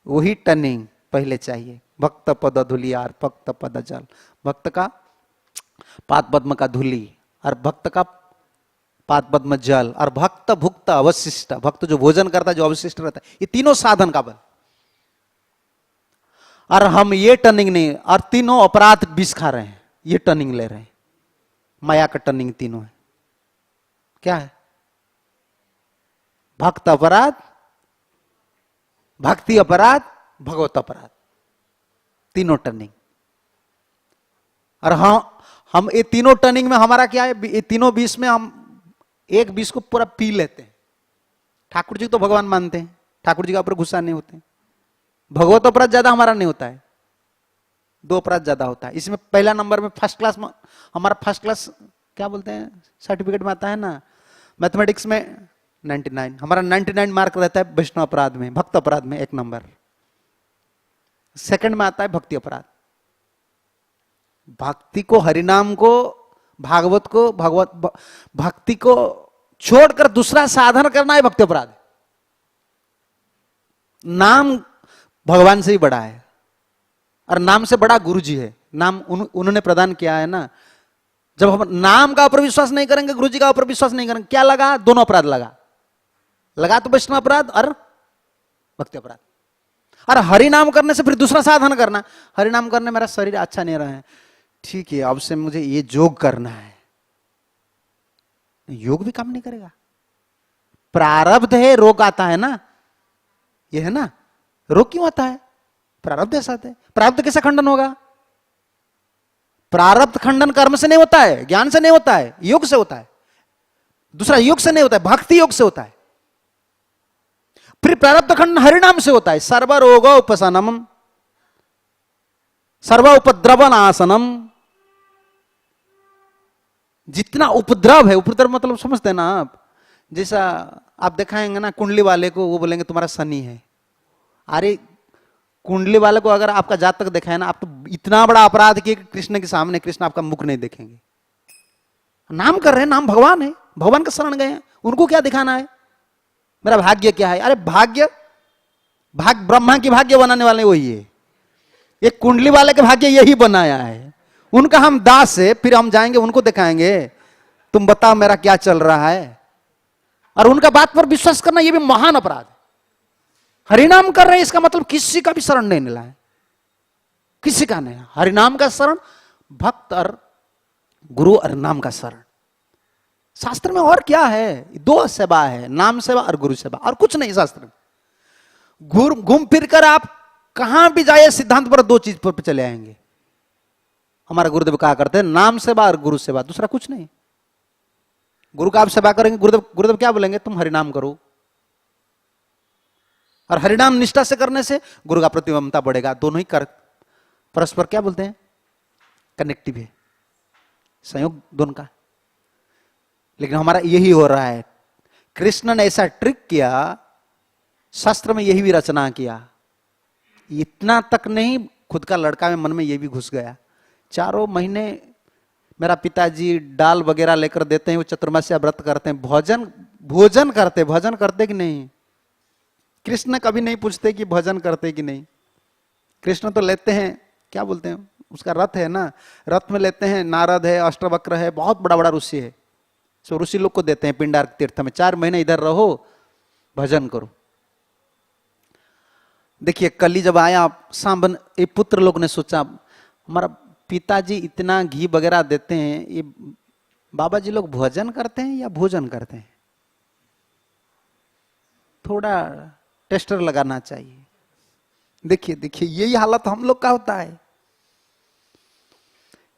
वही टर्निंग पहले चाहिए। भक्त पद धुलियार, भक्त पद जल। भक्त का पाद पद्म का धूली और भक्त का पाद पद्म जल और भक्त भुक्त अवशिष्ट, भक्त जो भोजन करता है, जो अवशिष्ट रहता है, ये तीनों साधन का बल। और हम ये टर्निंग नहीं, और तीनों अपराध विष खा रहे हैं, ये टर्निंग ले रहे हैं, माया का टर्निंग तीनों है। क्या है? भक्त अपराध, भक्ति अपराध, भगवत अपराध, तीनों टर्निंग। और हम ये तीनों टर्निंग में हमारा क्या है? ये तीनों बीच में हम एक बीच को पूरा पी लेते हैं। ठाकुर जी तो भगवान मानते हैं, ठाकुर जी का ऊपर गुस्सा नहीं होते। भगवत अपराध ज्यादा हमारा नहीं होता है, 2 अपराध ज्यादा होता है। इसमें पहला नंबर में फर्स्ट क्लास में हमारा, फर्स्ट क्लास क्या बोलते हैं सर्टिफिकेट में आता है ना, मैथमेटिक्स में 99, हमारा 99 मार्क रहता है वैष्णव अपराध में, भक्त अपराध में 1 नंबर। सेकंड में आता है भक्ति अपराध। भक्ति को, हरिनाम को, भागवत को, भक्ति को छोड़कर दूसरा साधन करना है भक्ति अपराध। नाम भगवान से ही बड़ा है, और नाम से बड़ा गुरु जी है। नाम उन्होंने प्रदान किया है ना। जब हम नाम का ऊपर विश्वास नहीं करेंगे, गुरु जी का ऊपर विश्वास नहीं करेंगे, क्या लगा? दोनों अपराध लगा तो वैष्णव अपराध और भक्ति अपराध। और हरिनाम करने से फिर दूसरा साधन करना, हरिनाम करने मेरा शरीर अच्छा नहीं रहा है, ठीक है अब से मुझे ये योग करना है, योग भी काम नहीं करेगा। प्रारब्ध है, रोग आता है ना, ये है ना, रोग क्यों आता है? प्रारब्ध ऐसा है। प्रारब्ध कैसे खंडन होगा? प्रारब्ध खंडन कर्म से नहीं होता है, ज्ञान से नहीं होता है, योग से होता है। दूसरा योग से नहीं होता है, भक्ति योग से होता है। फिर प्रारब्ध खंडन हरिनाम से होता है। सर्व रोग उपशमनम, सर्व उपद्रव नाशनम। जितना उपद्रव है, उपद्रव मतलब समझते हैं ना आप, जैसा आप दिखाएंगे ना कुंडली वाले को, वो बोलेंगे तुम्हारा शनि है। अरे कुंडली वाले को अगर आपका जातक दिखाए ना, आप तो इतना बड़ा अपराध किए कि कृष्ण के सामने कृष्ण आपका मुख नहीं देखेंगे। नाम कर रहे हैं, नाम भगवान है, भगवान का शरण गए हैं, उनको क्या दिखाना है? मेरा भाग्य क्या है? अरे भाग्य ब्रह्मा की भाग्य बनाने वाले वही है। एक कुंडली वाले के भाग्य यही बनाया है। उनका हम दास है, फिर हम जाएंगे उनको दिखाएंगे तुम बताओ मेरा क्या चल रहा है। और उनका बात पर विश्वास करना यह भी महान अपराध है। हरिनाम कर रहे हैं, इसका मतलब किसी का भी शरण नहीं मिला है, किसी का नहीं। हरिनाम का शरण, भक्त और गुरु और नाम का शरण। शास्त्र में और क्या है? 2 सेवा है, नाम सेवा और गुरु सेवा, और कुछ नहीं शास्त्र में। घूम फिर कर आप कहां भी जाइए, सिद्धांत पर 2 चीज पर चले आएंगे। हमारा गुरुदेव कहा करते हैं नाम सेवा और गुरु सेवा, दूसरा कुछ नहीं। गुरु का आप सेवा करेंगे, गुरुदेव क्या बोलेंगे? तुम हरिनाम करो। और हरिनाम निष्ठा से करने से गुरु का प्रतिबद्धता बढ़ेगा। दोनों ही परस्पर क्या बोलते हैं? कनेक्टिव है, संयोग दोनों का। लेकिन हमारा यही हो रहा है। कृष्ण ने ऐसा ट्रिक किया, शास्त्र में यही भी रचना किया। इतना तक नहीं, खुद का लड़का में मन में यह भी घुस गया। 4 महीने मेरा पिताजी दाल वगैरह लेकर देते हैं, वो चतुर्मास्या व्रत करते हैं, भोजन करते कि नहीं? कृष्ण कभी नहीं पूछते कि भजन करते कि नहीं। कृष्ण तो लेते हैं, क्या बोलते हैं उसका, रथ है ना, रथ में लेते हैं, नारद है, अष्टवक्र है, बहुत बड़ा बड़ा ऋषि है, सो ऋषि लोग को देते हैं पिंडार्क तीर्थ में, 4 महीने इधर रहो, भजन करो। देखिए कली जब आया सांबन, ये पुत्र लोग ने सोचा हमारा पिताजी इतना घी वगैरह देते हैं, ये बाबा जी लोग भजन करते हैं या भोजन करते हैं? थोड़ा टेस्टर लगाना चाहिए। देखिए यही हालत हम लोग का होता है।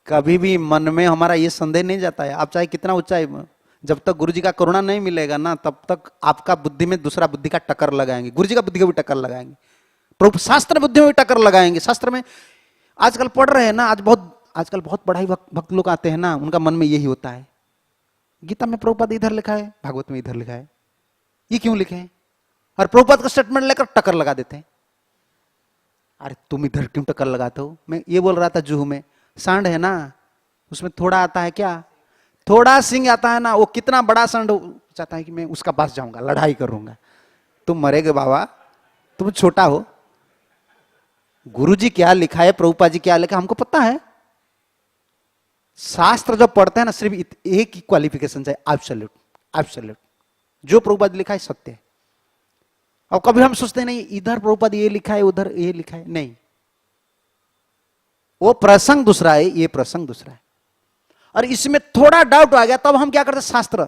कभी भी मन में हमारा ये संदेह नहीं जाता है, आप चाहे कितना ऊंचाई, जब तक गुरु जी का करुणा नहीं मिलेगा ना, तब तक आपका बुद्धि में दूसरा बुद्धि का टक्कर लगाएंगे, गुरु जी का बुद्धि को भी टक्कर लगाएंगे, प्रभु शास्त्र बुद्धि में भी टक्कर लगाएंगे। शास्त्र में आजकल पढ़ रहे हैं ना, आजकल बहुत बड़ा ही भक्त लोग आते हैं ना, उनका मन में यही होता है। गीता में प्रभुपाद इधर लिखा है, भागवत में इधर लिखा है, ये क्यों लिखे हैं? और प्रभुपाद का स्टेटमेंट लेकर टक्कर लगा देते हैं। अरे तुम इधर क्यों टक्कर लगाते हो? मैं ये बोल रहा था, जूहू में सांड है ना, उसमें थोड़ा आता है, क्या थोड़ा सिंह आता है ना, वो कितना बड़ा सांड चाहता है कि मैं उसका पास जाऊंगा, लड़ाई करूंगा। तुम मरेगे बाबा, तुम छोटा हो। गुरुजी क्या लिखा है, प्रभुपाद जी क्या लिखा है, हमको पता है। शास्त्र जब पढ़ते हैं ना, सिर्फ एक ही क्वालिफिकेशन चाहिए, एब्सोल्यूट, एब्सोल्यूट। जो प्रभुपाद लिखा है सत्य है। अब कभी हम सोचते नहीं इधर प्रभुपाद ये लिखा है उधर ये लिखा है, नहीं, वो प्रसंग दूसरा है, ये प्रसंग दूसरा है। और इसमें थोड़ा डाउट आ गया तब हम क्या करते, शास्त्र,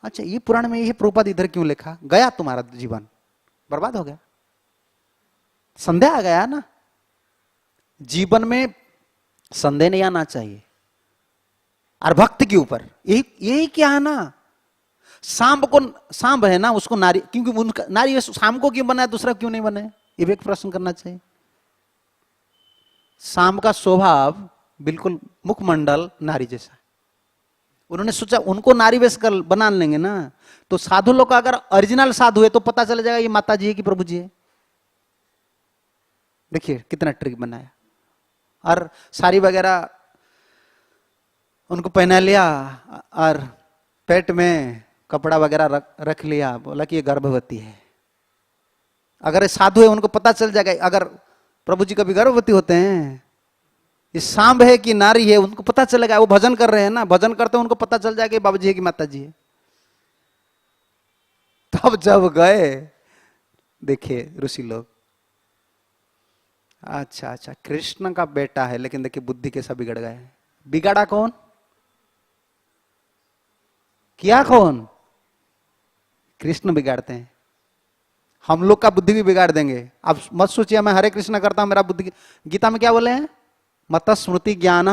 अच्छा ये पुराण में ये प्रभुपाद इधर क्यों लिखा, गया तुम्हारा जीवन बर्बाद हो गया, संदेह आ गया ना। जीवन में संदेह नहीं आना चाहिए। और भक्त के ऊपर यही क्या है ना, सांब है ना, उसको नारी, क्योंकि उनका नारी सांब को क्यों बनाया, दूसरा क्यों नहीं बनाया, ये भी एक प्रश्न करना चाहिए। सांब का स्वभाव बिल्कुल मुखमंडल नारी जैसा, उन्होंने सोचा उनको नारी वेश कर बना लेंगे ना, तो साधु लोग अगर ओरिजिनल साधु है तो पता चल जाएगा ये माता जी है कि प्रभु जी है। देखिए कितना ट्रिक बनाया। और साड़ी वगैरह उनको पहना लिया और पेट में कपड़ा वगैरह रख लिया, बोला कि ये गर्भवती है। अगर ये साधु है उनको पता चल जाएगा, अगर प्रभु जी कभी गर्भवती होते हैं, ये सांब है कि नारी है उनको पता चलेगा, वो भजन कर रहे हैं ना, भजन करते हैं उनको पता चल जाएगा बाबा जी है कि माता जी है। तब जब गए देखिए ऋषि लोग, अच्छा अच्छा कृष्ण का बेटा है, लेकिन देखिए बुद्धि कैसा बिगड़ गए। बिगाड़ा कौन, किया कौन, कृष्ण बिगाड़ते हैं। हम लोग का बुद्धि भी बिगाड़ देंगे। आप मत सोचिए मैं हरे कृष्ण करता हूं मेरा बुद्धि, गीता में क्या बोले हैं, मत स्मृति ज्ञान,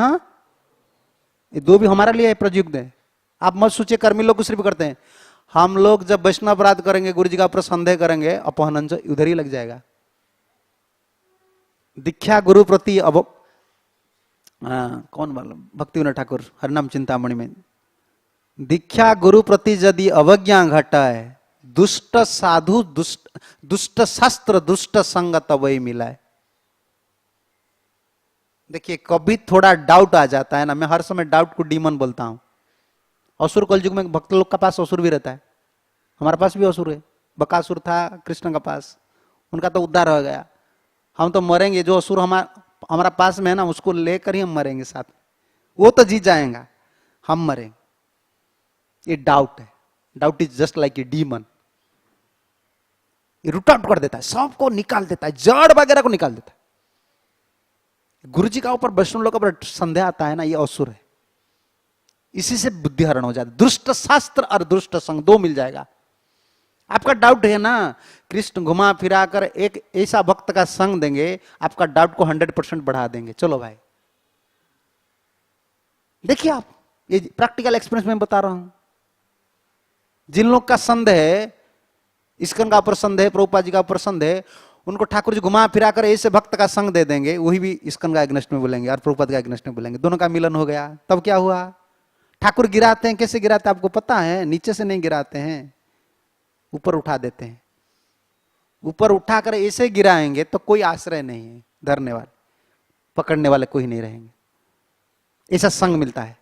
ये दो भी हमारे लिए प्रयुक्त है। आप मत सोचिए कर्मी लोग कुछ भी करते हैं। हम लोग जब वैष्णव अपराध करेंगे, गुरु जी का ऊपर संदेह करेंगे, अपहनन उधर ही लग जाएगा। दीक्षा गुरु प्रति अब कौन बोल, भक्ति विनोद ठाकुर हरिनाम चिंतामणि में, दीक्षा गुरु प्रति यदि अवज्ञा घटाए, दुष्ट साधु दुष्ट शास्त्र दुष्ट संगत वही मिलाए। देखिए कभी थोड़ा डाउट आ जाता है ना, मैं हर समय डाउट को डीमन बोलता हूं। असुर कलयुग में भक्त लोग का पास असुर भी रहता है, हमारे पास भी असुर है। बकासुर था कृष्ण का पास, उनका तो उद्धार हो गया। हम तो मरेंगे, जो असुर हमारा पास में है ना उसको लेकर ही हम मरेंगे साथ, वो तो जीत जाएगा, हम मरेंगे। ये डाउट है, doubt is just like a demon, ये रूट आउट कर देता है, सबको निकाल देता है, जड़ वगैरह को निकाल देता है। गुरु जी का ऊपर वैष्णव लोग का संदेह आता है ना, ये असुर है, इसी से बुद्धि हरण हो जाता है। दुष्ट शास्त्र और दुष्ट संग दो मिल जाएगा। आपका डाउट है ना, कृष्ण घुमा फिरा कर एक ऐसा भक्त का संग देंगे, आपका डाउट को 100% बढ़ा देंगे। चलो भाई देखिए, आप ये प्रैक्टिकल एक्सपीरियंस में बता रहा हूं। जिन लोग का संदेह है, इस्कन का ऊपर संदेह, प्रभुपाद जी का ऊपर संदेह, उनको ठाकुर जी घुमा फिरा कर ऐसे भक्त का संग दे देंगे, वही भी इस्कन का एग्नेस्ट में बोलेंगे और प्रभुपाद का एग्नेस्ट में बोलेंगे, दोनों का मिलन हो गया। तब क्या हुआ, ठाकुर गिराते हैं, कैसे गिराते हैं आपको पता है, नीचे से नहीं गिराते हैं, ऊपर उठा देते हैं। ऊपर उठाकर ऐसे गिराएंगे तो कोई आश्रय नहीं है, धरने वाले पकड़ने वाले कोई नहीं रहेंगे, ऐसा संग मिलता है।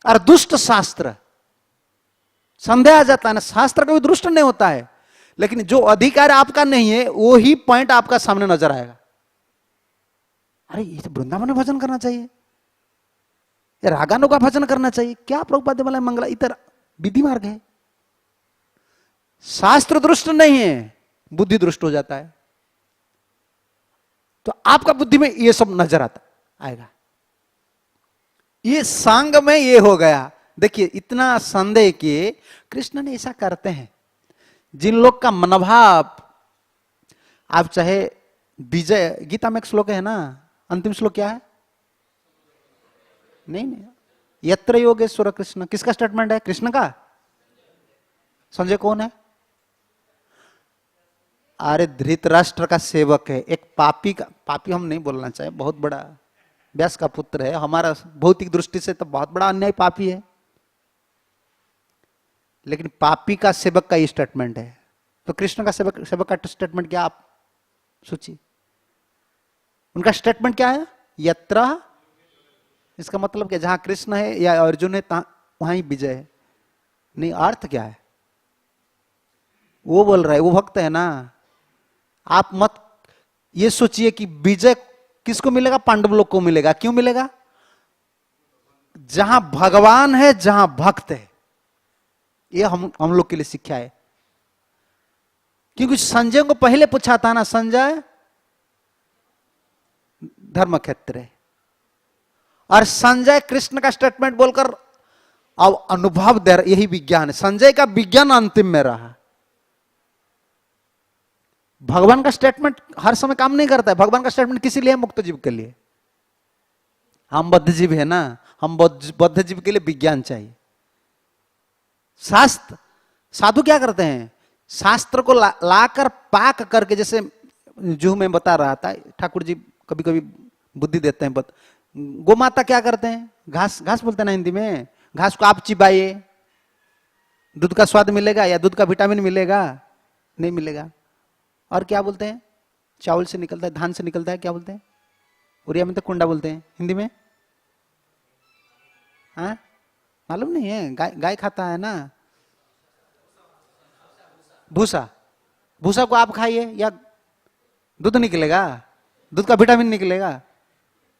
और दुष्ट शास्त्र, संदेह आ जाता है ना, शास्त्र कभी दुष्ट नहीं होता है, लेकिन जो अधिकार आपका नहीं है वो ही पॉइंट आपका सामने नजर आएगा। अरे ये तो वृंदावन में भजन करना चाहिए, ये रागानों का भजन करना चाहिए, क्या प्रभुपाद वाला मंगला, इधर विधि मार्ग है। शास्त्र दृष्ट नहीं है, बुद्धि दृष्ट हो जाता है, तो आपका बुद्धि में ये सब नजर आता आएगा। ये सांग में ये हो गया। देखिए इतना संदेह किए, कृष्ण ने ऐसा करते हैं। जिन लोग का मनोभाव, आप चाहे विजय, गीता में एक श्लोक है ना, अंतिम श्लोक क्या है, नहीं यत्र योगेश्वर कृष्ण, किसका स्टेटमेंट है, कृष्ण का। संजय कौन है, अरे धृतराष्ट्र का सेवक है, एक पापी का, पापी हम नहीं बोलना चाहिए, बहुत बड़ा व्यास का पुत्र है, हमारा भौतिक दृष्टि से तो बहुत बड़ा अन्याय पापी है, लेकिन पापी का सेवक का ये स्टेटमेंट है। तो कृष्ण का सेवक का स्टेटमेंट क्या, आप सोचिए, उनका स्टेटमेंट क्या है, यत्र, इसका मतलब क्या, जहां कृष्ण है या अर्जुन है वहां ही विजय है। नहीं, अर्थ क्या है, वो बोल रहा है, वो भक्त है ना। आप मत ये सोचिए कि विजय किसको मिलेगा, पांडव लोग को मिलेगा। क्यों मिलेगा, जहां भगवान है, जहां भक्त है, ये हम लोग के लिए शिक्षा है। क्योंकि संजय को पहले पूछा था ना, संजय धर्म क्षेत्र है, और संजय कृष्ण का स्टेटमेंट बोलकर अब अनुभव दे रहा, यही विज्ञान है। संजय का विज्ञान अंतिम में रहा। भगवान का स्टेटमेंट हर समय काम नहीं करता है। भगवान का स्टेटमेंट किसी लिए? मुक्त जीव के लिए। हम बद्ध जीव है ना, हम बद्ध जीव के लिए विज्ञान चाहिए। शास्त्र, साधु क्या करते हैं? शास्त्र को लाकर पाक करके, जैसे जो मैं बता रहा था, ठाकुर जी कभी कभी बुद्धि देते हैं। गौ माता क्या करते हैं? घास, घास बोलते हैं ना हिंदी में। घास को आप चिबाइए, दूध का स्वाद मिलेगा या दूध का विटामिन मिलेगा? नहीं मिलेगा। और क्या बोलते हैं? चावल से निकलता है, धान से निकलता है, क्या बोलते हैं? उड़िया में तो कुंडा बोलते हैं, हिंदी में हाँ मालूम नहीं है? गाय खाता है ना भूसा। भूसा को आप खाइए या दूध निकलेगा, दूध का विटामिन निकलेगा।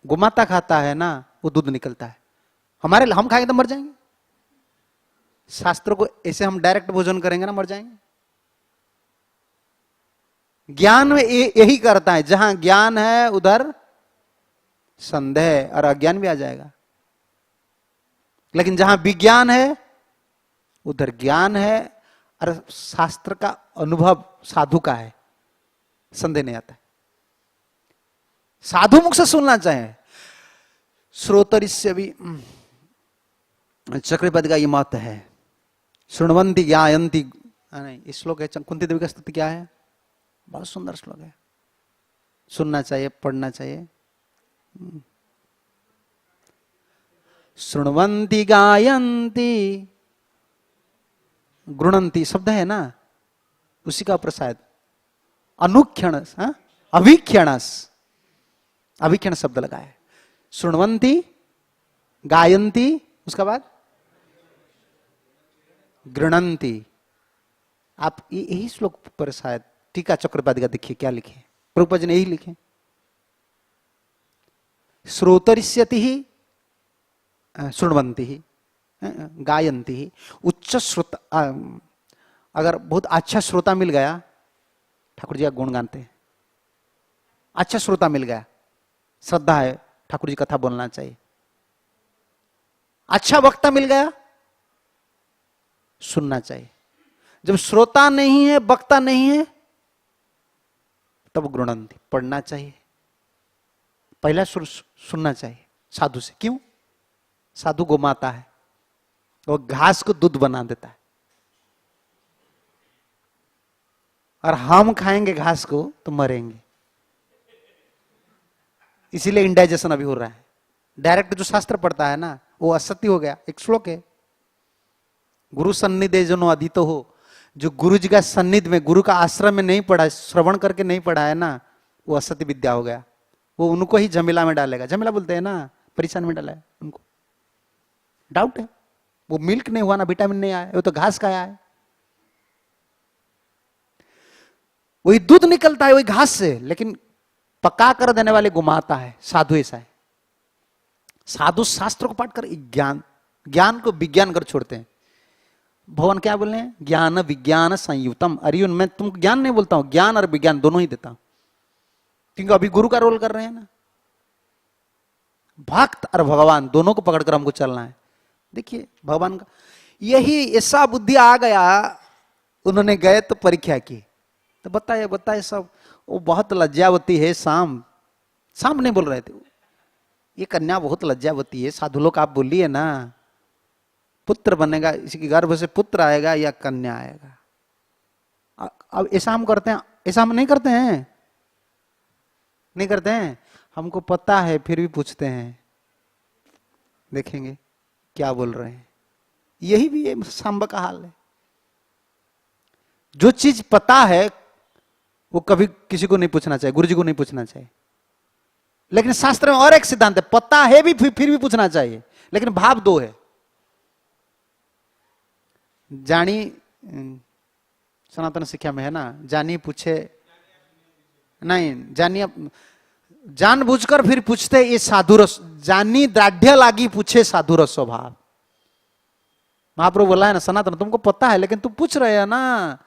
गोमाता खाता है ना, वो दूध निकलता है। हमारे हम खाएंगे तो मर जाएंगे। शास्त्र को ऐसे हम डायरेक्ट भोजन करेंगे ना, मर जाएंगे। ज्ञान में यही करता है, जहां ज्ञान है उधर संदेह और अज्ञान भी आ जाएगा। लेकिन जहां विज्ञान है उधर ज्ञान है और शास्त्र का अनुभव साधु का है, संदेह नहीं आता है। साधु मुख से सुनना चाहे। श्रोतरिस्य भी चक्रपति का ये मत है। शृण्वन्ति ज्ञायन्ति, नहीं इस श्लोक है, कुंती देवी का स्तुति क्या है? बहुत सुंदर श्लोक है, सुनना चाहिए, पढ़ना चाहिए। शृण्वन्ति गायन्ति गृणन्ति शब्द है ना, उसी का प्रसाद। अनुक्षणस, अभिक्षणस, अभिक्षण शब्द लगा है। शृण्वन्ति गायन्ति, उसका बाद गृणन्ति। आप यही श्लोक पर शायद टीका चक्रपादि का देखिए क्या लिखे, प्रभुपाद जी ने यही लिखे। श्रोतरिष्यति ही शृण्वन्ति ही गायन्ति ही। उच्च श्रोता, अगर बहुत अच्छा श्रोता मिल गया, ठाकुर जी का गुण गाते हैं। अच्छा श्रोता मिल गया, श्रद्धा है, ठाकुर जी कथा बोलना चाहिए। अच्छा वक्ता मिल गया, सुनना चाहिए। जब श्रोता नहीं है, वक्ता नहीं है, तब गृणन्ति, पढ़ना चाहिए। पहला सुर सुनना चाहिए साधु से। क्यों? साधु गोमाता है, वो घास को दूध बना देता है, और हम खाएंगे घास को तो मरेंगे। इसीलिए इंडाइजेशन अभी हो रहा है। डायरेक्ट जो शास्त्र पढ़ता है ना, वो असत्य हो गया। एक श्लोक है, गुरु सन्निधि जनो अधितो हो। जो गुरु जी का सन्निधि में, गुरु का आश्रम में नहीं पढ़ा, श्रवण करके नहीं पढ़ा है ना, वो असत्य विद्या हो गया। वो उनको ही झमेला में डालेगा। झमेला बोलते हैं ना, परेशान में डाला है उनको। डाउट है, वो मिल्क नहीं हुआ ना, विटामिन नहीं आया, वो तो घास खाया है। वही दूध निकलता है वही घास से, लेकिन पका कर देने वाले गुमाता है। साधु ऐसा है। साधु शास्त्र को पाठ कर ज्ञान को विज्ञान कर छोड़ते हैं। भगवान क्या बोल रहे हैं? ज्ञान विज्ञान संयुक्तम। अर्जुन, मैं तुमको ज्ञान नहीं बोलता हूं, ज्ञान और विज्ञान दोनों ही देता हूं, क्योंकि अभी गुरु का रोल कर रहे हैं ना। भक्त और भगवान दोनों को पकड़कर हमको चलना है। देखिए भगवान का यही ऐसा बुद्धि आ गया। उन्होंने गए तो परीक्षा की, तो बताए सब। वो बहुत लज्जावती है। शाम नहीं बोल रहे थे, ये कन्या बहुत लज्जावती है। साधु लोग आप बोलिए ना, पुत्र बनेगा, इसके गर्भ से पुत्र आएगा या कन्या आएगा। अब ऐसा हम करते हैं? ऐसा हम नहीं करते हैं, नहीं करते हैं। हमको पता है फिर भी पूछते हैं, देखेंगे क्या बोल रहे हैं। यही भी सांबा का हाल है। जो चीज पता है वो कभी किसी को नहीं पूछना चाहिए, गुरु जी को नहीं पूछना चाहिए। लेकिन शास्त्र में और एक सिद्धांत है, पता है भी फिर भी पूछना चाहिए, लेकिन भाव दो है। जानी सनातन शिक्षा में है ना, जानी पूछे नहीं, जानी जानबूझकर फिर पूछते ये साधु रस। जानी दाढ़ लागी पूछे साधु रस स्वभाव। महाप्रभु बोला है ना, सनातन तुमको पता है लेकिन तुम पूछ रहे हो ना।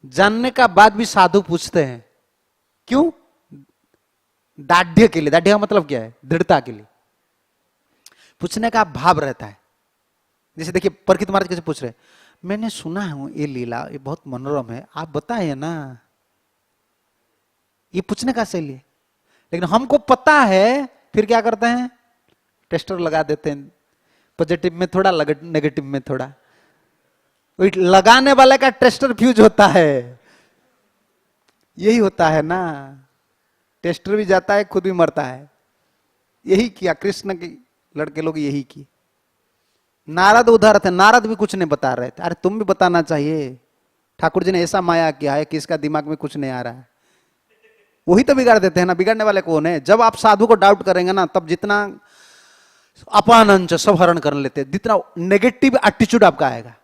जानने का बाद भी साधु पूछते हैं, क्यों? दाढ़ के लिए। दाढ़ का मतलब क्या है? दृढ़ता के लिए। पूछने का भाव रहता है। जैसे देखिए परीक्षित महाराज कैसे पूछ रहे, मैंने सुना है ये लीला ये बहुत मनोरम है, आप बताइए ना। ये पूछने का शैली है। लेकिन हमको पता है, फिर क्या करते हैं? टेस्टर लगा देते हैं, पॉजिटिव में थोड़ा, नेगेटिव में थोड़ा। लगाने वाले का टेस्टर फ्यूज होता है। यही होता है ना, टेस्टर भी जाता है, खुद भी मरता है। यही किया कृष्ण के लड़के लोग, यही किए। नारद उधर थे, नारद भी कुछ नहीं बता रहे थे। अरे तुम भी बताना चाहिए, ठाकुर जी ने ऐसा माया किया है कि इसका दिमाग में कुछ नहीं आ रहा है। वही तो बिगाड़ देते हैं ना। बिगाड़ने वाले कौन है? जब आप साधु को डाउट करेंगे ना, तब जितना अपानंच सब हरण कर लेते हैं, जितना नेगेटिव एटीट्यूड आपका आएगा।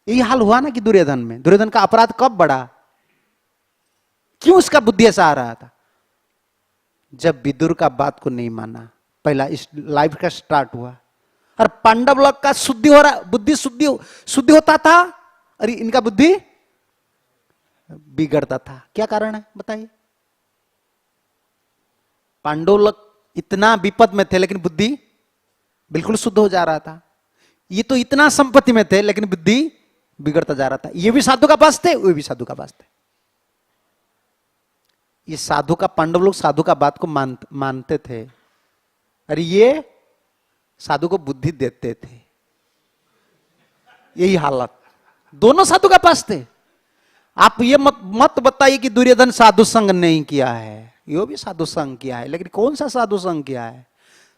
यही हाल हुआ ना कि दुर्योधन में। दुर्योधन का अपराध कब बढ़ा? क्यों उसका बुद्धि ऐसा आ रहा था? जब विदुर का बात को नहीं माना, पहला इस लाइफ का स्टार्ट हुआ। और पांडव लोग का शुद्धि हो रहा, बुद्धि शुद्धि होता था, अरे इनका बुद्धि बिगड़ता था। क्या कारण है बताइए? पांडव लोग इतना विपद में थे लेकिन बुद्धि बिल्कुल शुद्ध हो जा रहा था। ये तो इतना संपत्ति में थे लेकिन बुद्धि बिगड़ता जा रहा था। ये भी साधु का पास थे, वो भी साधु का पास थे। ये साधु का, पांडव लोग साधु का बात को मानते थे, अरे ये साधु को बुद्धि देते थे। यही हालत दोनों साधु का पास थे। आप ये मत बताइए कि दुर्योधन साधु संग नहीं किया है, यो भी साधु संग किया है। लेकिन कौन सा साधु संग किया है?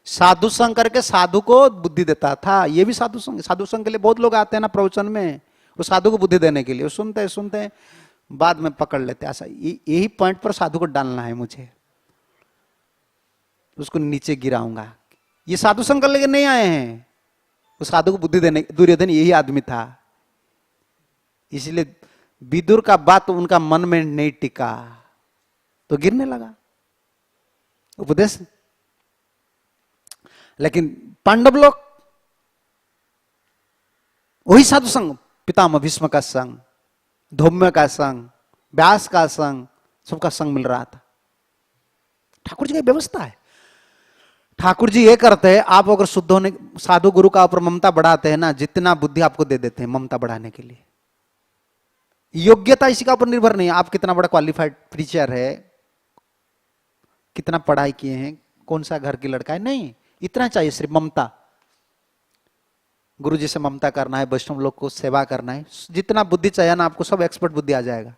साधु संग करके साधु को बुद्धि देता था। ये भी साधु संग। साधु संग के लिए बहुत लोग आते हैं ना प्रवचन में, वो साधु को बुद्धि देने के लिए। वो सुनते बाद में पकड़ लेते। ऐसा यही पॉइंट पर साधु को डालना है मुझे, उसको नीचे गिराऊंगा। ये साधु संग लेके नहीं आए हैं, वो साधु को बुद्धि देने। दुर्योधन यही आदमी था। इसलिए विदुर का बात तो उनका मन में नहीं टिका, तो गिरने लगा उपदेश। लेकिन पांडव लोग वही साधु संग, पितामह भीष्म का संग, धौम्य का संग, व्यास का संग, सबका संग मिल रहा था। ठाकुर जी की व्यवस्था है। ठाकुर जी ये करते हैं, आप अगर शुद्ध होने, साधु गुरु का ऊपर ममता बढ़ाते हैं ना, जितना बुद्धि आपको दे देते हैं ममता बढ़ाने के लिए। योग्यता इसी का ऊपर निर्भर नहीं है, आप कितना बड़ा क्वालिफाइड प्रीचर है, कितना पढ़ाई किए हैं, कौन सा घर की लड़का है, नहीं। इतना चाहिए सिर्फ ममता। गुरु जी से ममता करना है, वैष्णव लोग को सेवा करना है, जितना बुद्धि चाहिए ना आपको, सब एक्सपर्ट बुद्धि आ जाएगा।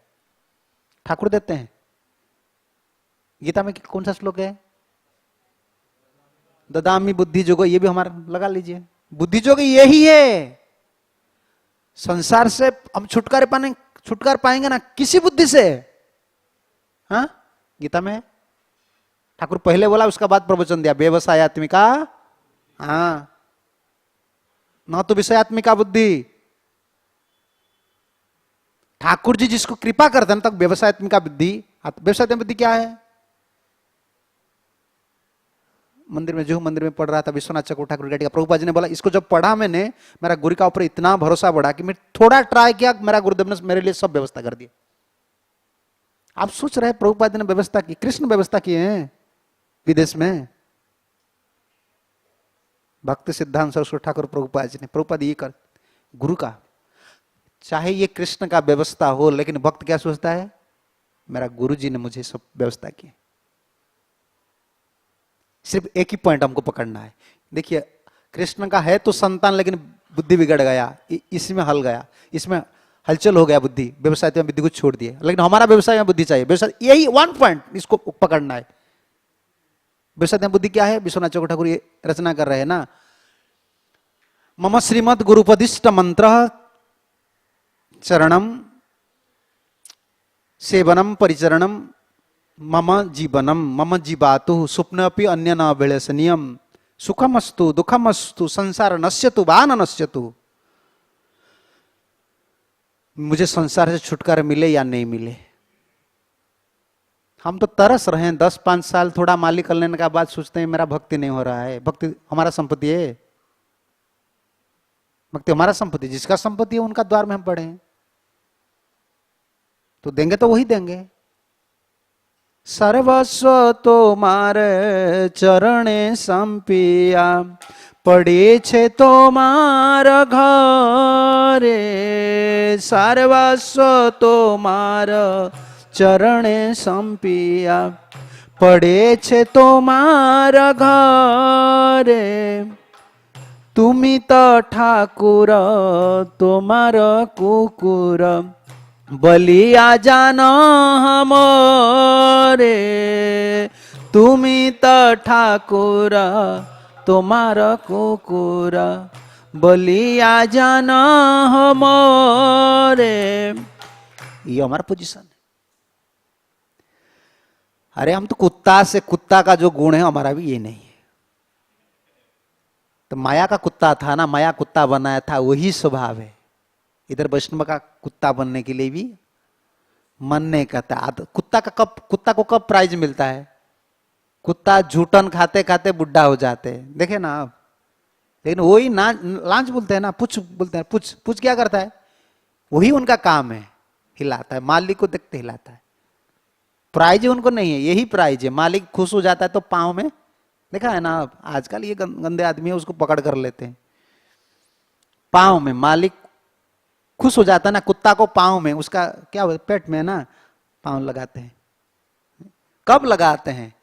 ठाकुर देते हैं। गीता में कौन सा श्लोक है? ददामी बुद्धि जोगो, ये भी हमारा लगा लीजिए। बुद्धि जोगो यही है। संसार से हम छुटकारा पाएंगे ना किसी बुद्धि से। हाँ, गीता में ठाकुर पहले बोला, उसका बाद प्रवचन दिया, व्यवसायत्मिका, हाँ, न तो विषयात्मिका बुद्धि। ठाकुर जी जिसको कृपा करते हैं तक व्यवसायत्मिका बुद्धि। व्यवसायत्मिका बुद्धि क्या है? मंदिर में, जो मंदिर में पढ़ रहा था विश्वनाथ चक्रवर्ती ठाकुर का, प्रभुपाद जी ने बोला, इसको जब पढ़ा मैंने, मेरा गुरु का ऊपर इतना भरोसा बढ़ा कि मैं थोड़ा ट्राई किया, मेरा गुरुदेव ने मेरे लिए सब व्यवस्था कर दी। आप सोच रहे हैं प्रभुपाद जी ने व्यवस्था की, कृष्ण व्यवस्था किए हैं विदेश में। भक्ति सिद्धांत सरस्वती ठाकुर प्रभुपाद जी ने, प्रभुपाद ये कर, गुरु का चाहे ये कृष्ण का व्यवस्था हो, लेकिन भक्त क्या सोचता है? मेरा गुरु जी ने मुझे सब व्यवस्था की। सिर्फ एक ही पॉइंट हमको पकड़ना है। देखिए कृष्ण का है तो संतान, लेकिन बुद्धि बिगड़ गया, इसमें हल गया, इसमें हलचल हो गया बुद्धि, व्यवसाय में बुद्धि को छोड़ दिए। लेकिन हमारा व्यवसाय में बुद्धि चाहिए। व्यवसाय यही वन पॉइंट, इसको पकड़ना है। व्यवसाय में बुद्धि क्या है? विश्वनाथ चक्रवर्ती ठाकुर ये रचना कर रहे हैं ना, मम श्रीमद गुरुपदिष्ट मंत्र चरणम सेवनम परिचरणम मम जीवनम मम जीवातु स्वप्नपि अन्य न विलसनीयम सुखमस्तु दुखमस्तु संसार नश्यतु वा न नश्यतु। मुझे संसार से छुटकारा मिले या नहीं मिले, हम तो तरस रहे हैं। 10-5 साल थोड़ा मालिक कर लेने का बाद सोचते हैं मेरा भक्ति नहीं हो रहा है। भक्ति हमारा संपत्ति है। मग तो हमारा संपत्ति, जिसका संपत्ति है उनका द्वार में हम पड़े हैं, तो देंगे तो वही देंगे। सर्वस्व तो मारे चरणे संपिया, पड़े छे तो मार घरे। सर्वस्व तो मार चरणे संपिया, पड़े छे तो मार घरे। तुमी तो ठाकुर तोमार कुकुर, बलिया जानो हमरे। तुमी तो ठाकुर तोमार कुकुर, बलिया जानो हमरे। ये हमारा पोजीशन है। अरे हम तो कुत्ता से, कुत्ता का जो गुण है हमारा भी ये नहीं है। तो माया का कुत्ता था ना, माया कुत्ता बनाया था, वही स्वभाव है। इधर वैष्णव का कुत्ता बनने के लिए भी मन नहीं करता। कुत्ता को कब प्राइज मिलता है? कुत्ता झूठन खाते खाते बुढ़ा हो जाते हैं, देखे ना आप। लेकिन वही ना लांच बोलते हैं ना, पुछ बोलते हैं। पुछ पुछ क्या करता है? वही उनका काम है, हिलाता है, मालिक को देखते हिलाता है। प्राइज उनको नहीं है, यही प्राइज है। मालिक खुश हो जाता है तो पांव में, देखा है ना आप, आजकल ये गंदे आदमी है उसको पकड़ कर लेते हैं। पांव में मालिक खुश हो जाता है ना, कुत्ता को पांव में, उसका क्या पेट में ना पांव लगाते हैं। कब लगाते हैं?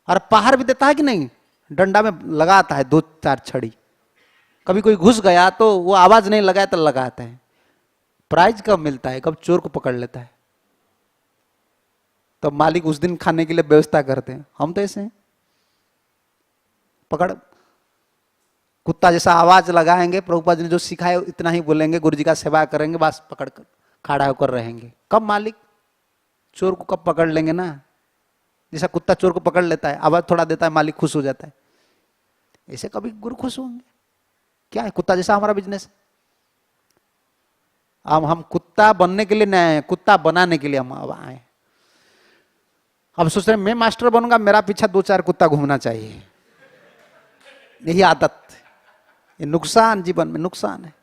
और पहाड़ भी देता है कि नहीं, डंडा में लगाता है 2-4 छड़ी। कभी कोई घुस गया तो वो आवाज नहीं लगाया तो लगाते हैं। प्राइज कब मिलता है? कब चोर को पकड़ लेता है, तो मालिक उस दिन खाने के लिए व्यवस्था करते हैं। हम तो ऐसे हैं, पकड़ कुत्ता जैसा आवाज लगाएंगे, प्रभुपाद जी ने जो सिखाया इतना ही बोलेंगे, गुरु जी का सेवा करेंगे, बस पकड़ कर खड़ा होकर रहेंगे। कब मालिक चोर को कब पकड़ लेंगे ना, जैसा कुत्ता चोर को पकड़ लेता है, आवाज थोड़ा देता है, मालिक खुश हो जाता है। ऐसे कभी गुरु खुश होंगे? क्या है कुत्ता जैसा हमारा बिजनेस? अब हम कुत्ता बनने के लिए नहीं आए, कुत्ता बनाने के लिए हम अब आए। अब सोच रहे मैं मास्टर बनूंगा, मेरा पीछा 2-4 कुत्ता घूमना चाहिए। यही आदत, ये नुकसान, जीवन में नुकसान है।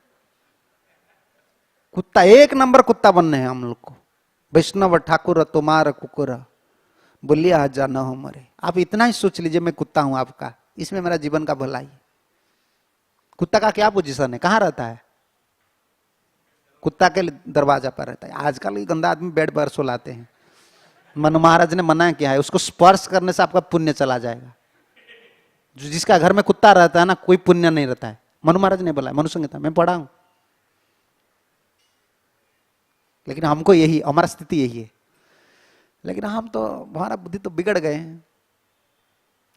कुत्ता, 1 नंबर कुत्ता बनने हैं हम लोग को। वैष्णव ठाकुर तुम्हारा कुकुर, बोलिया जाना हो मरे। आप इतना ही सोच लीजिए, मैं कुत्ता हूं आपका, इसमें मेरा जीवन का भलाई है। कुत्ता का क्या पोजीशन है, कहां रहता है? कुत्ता के दरवाजा पर रहता है। आजकल ये गंदा आदमी बेड पर सुलाते हैं। मनु महाराज ने मना किया है, उसको स्पर्श करने से आपका पुण्य चला जाएगा। जिसका घर में कुत्ता रहता है ना, कोई पुण्य नहीं रहता है। मनु महाराज ने बोला, मनु संहिता मैं पढ़ा हूं। लेकिन हमको यही, हमारा स्थिति यही है। लेकिन हम तो, हमारा बुद्धि तो बिगड़ गए हैं,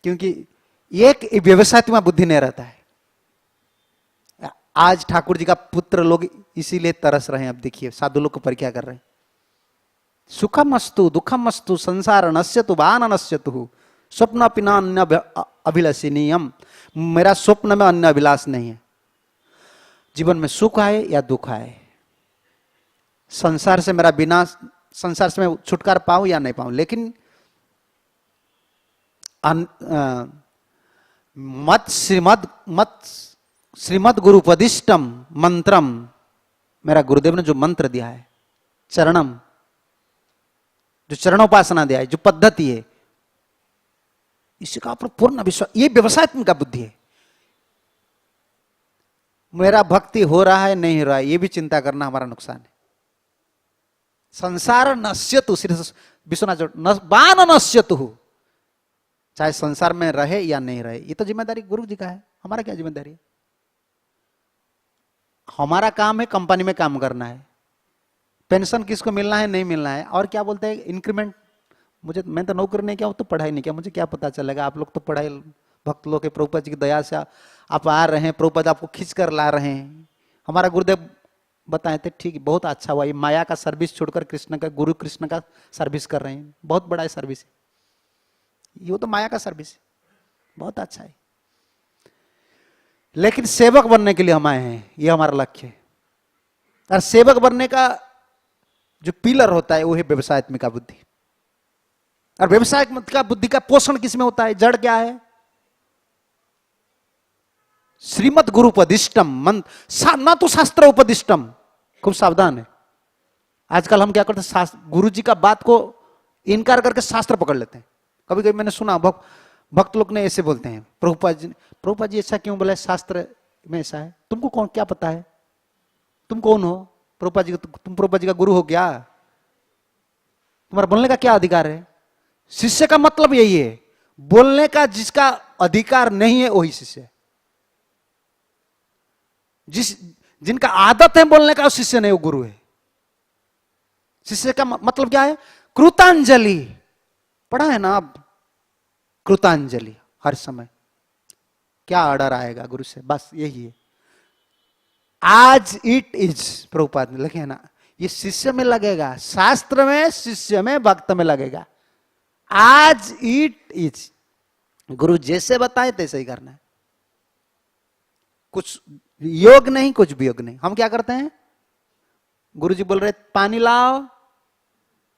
क्योंकि एक व्यवसाय में बुद्धि नहीं रहता है। आज ठाकुर जी का पुत्र लोग इसीलिए तरस रहे हैं। अब देखिए साधु लोग को परीक्षा कर रहे हैं। सुखमस्तु दुखमस्तु संसार नश्यतु बान नश्यतु स्वप्न पिना अन्य अभिलाषिनीयम। मेरा स्वप्न में अन्य अभिलाष नहीं है। जीवन में सुख आए या दुख आए, संसार से मेरा विनाश, संसार से मैं छुटकारा पाऊं या नहीं पाऊं, लेकिन मत श्रीमद गुरुपदिष्टम मंत्रम, मेरा गुरुदेव ने जो मंत्र दिया है, चरणम, जो चरणोपासना दिया है, जो पद्धति है, इसका पूर्ण विश्वास, ये व्यवसायत्मक का बुद्धि है। मेरा भक्ति हो रहा है नहीं हो रहा है, ये भी चिंता करना हमारा नुकसान है। संसार नश्यतु, विश्वनाथ बान नश्यतु, चाहे संसार में रहे या नहीं रहे, ये तो जिम्मेदारी गुरु जी का है। हमारा क्या जिम्मेदारी है? हमारा काम है कंपनी में काम करना है, पेंशन किसको मिलना है नहीं मिलना है, और क्या बोलते हैं इंक्रीमेंट। मुझे, मैं तो नौकरी नहीं किया, वो तो पढ़ाई नहीं किया, मुझे क्या पता चलेगा। आप लोग तो पढ़ाई, भक्त लोग के प्रभुपाद जी की दया से आप आ रहे हैं, प्रभुपाद आपको खींच कर ला रहे हैं। हमारा गुरुदेव बताए थे, ठीक, बहुत अच्छा हुआ, ये माया का सर्विस छोड़कर कृष्ण का, गुरु कृष्ण का सर्विस कर रहे हैं। बहुत बड़ा सर्विस है ये, तो माया का सर्विस है, बहुत अच्छा है। लेकिन सेवक बनने के लिए हम आए हैं, ये हमारा लक्ष्य है। और सेवक बनने का जो पिलर होता है वो है व्यवसायत्मिका बुद्धि। और व्यवसायत्मिका बुद्धि का पोषण किसमें होता है? जड़ क्या है? श्रीमद गुरुपदिष्टम मंत्र, ना तो शास्त्र उपदिष्टम। खूब सावधान है। आजकल हम क्या करते हैं, गुरु जी का बात को इनकार करके शास्त्र पकड़ लेते हैं। कभी कभी मैंने सुना भक्त लोग ने ऐसे बोलते हैं, प्रभुपाद जी ऐसा क्यों बोला, शास्त्र में ऐसा है, तुमको कौन क्या पता है, तुम कौन हो प्रभुपाद जी, तुम प्रभुपाद जी का गुरु हो क्या, तुम्हारा बोलने का क्या अधिकार है। शिष्य का मतलब यही है, बोलने का जिसका अधिकार नहीं है वही शिष्य है। जिनका आदत है बोलने का, शिष्य नहीं, वो गुरु है। शिष्य का मतलब क्या है, कृतांजलि। पढ़ा है ना आप, कृतांजलि हर समय। क्या ऑर्डर आएगा गुरु से, बस यही है। आज इट इज, प्रभुपाद ने लिखे है ना, ये शिष्य में लगेगा, शास्त्र में, शिष्य में, भक्त में लगेगा। आज इट इज, गुरु जैसे बताए तैसे ही करना है, कुछ योग नहीं, कुछ भी योग नहीं। हम क्या करते हैं, गुरु जी बोल रहे पानी लाओ,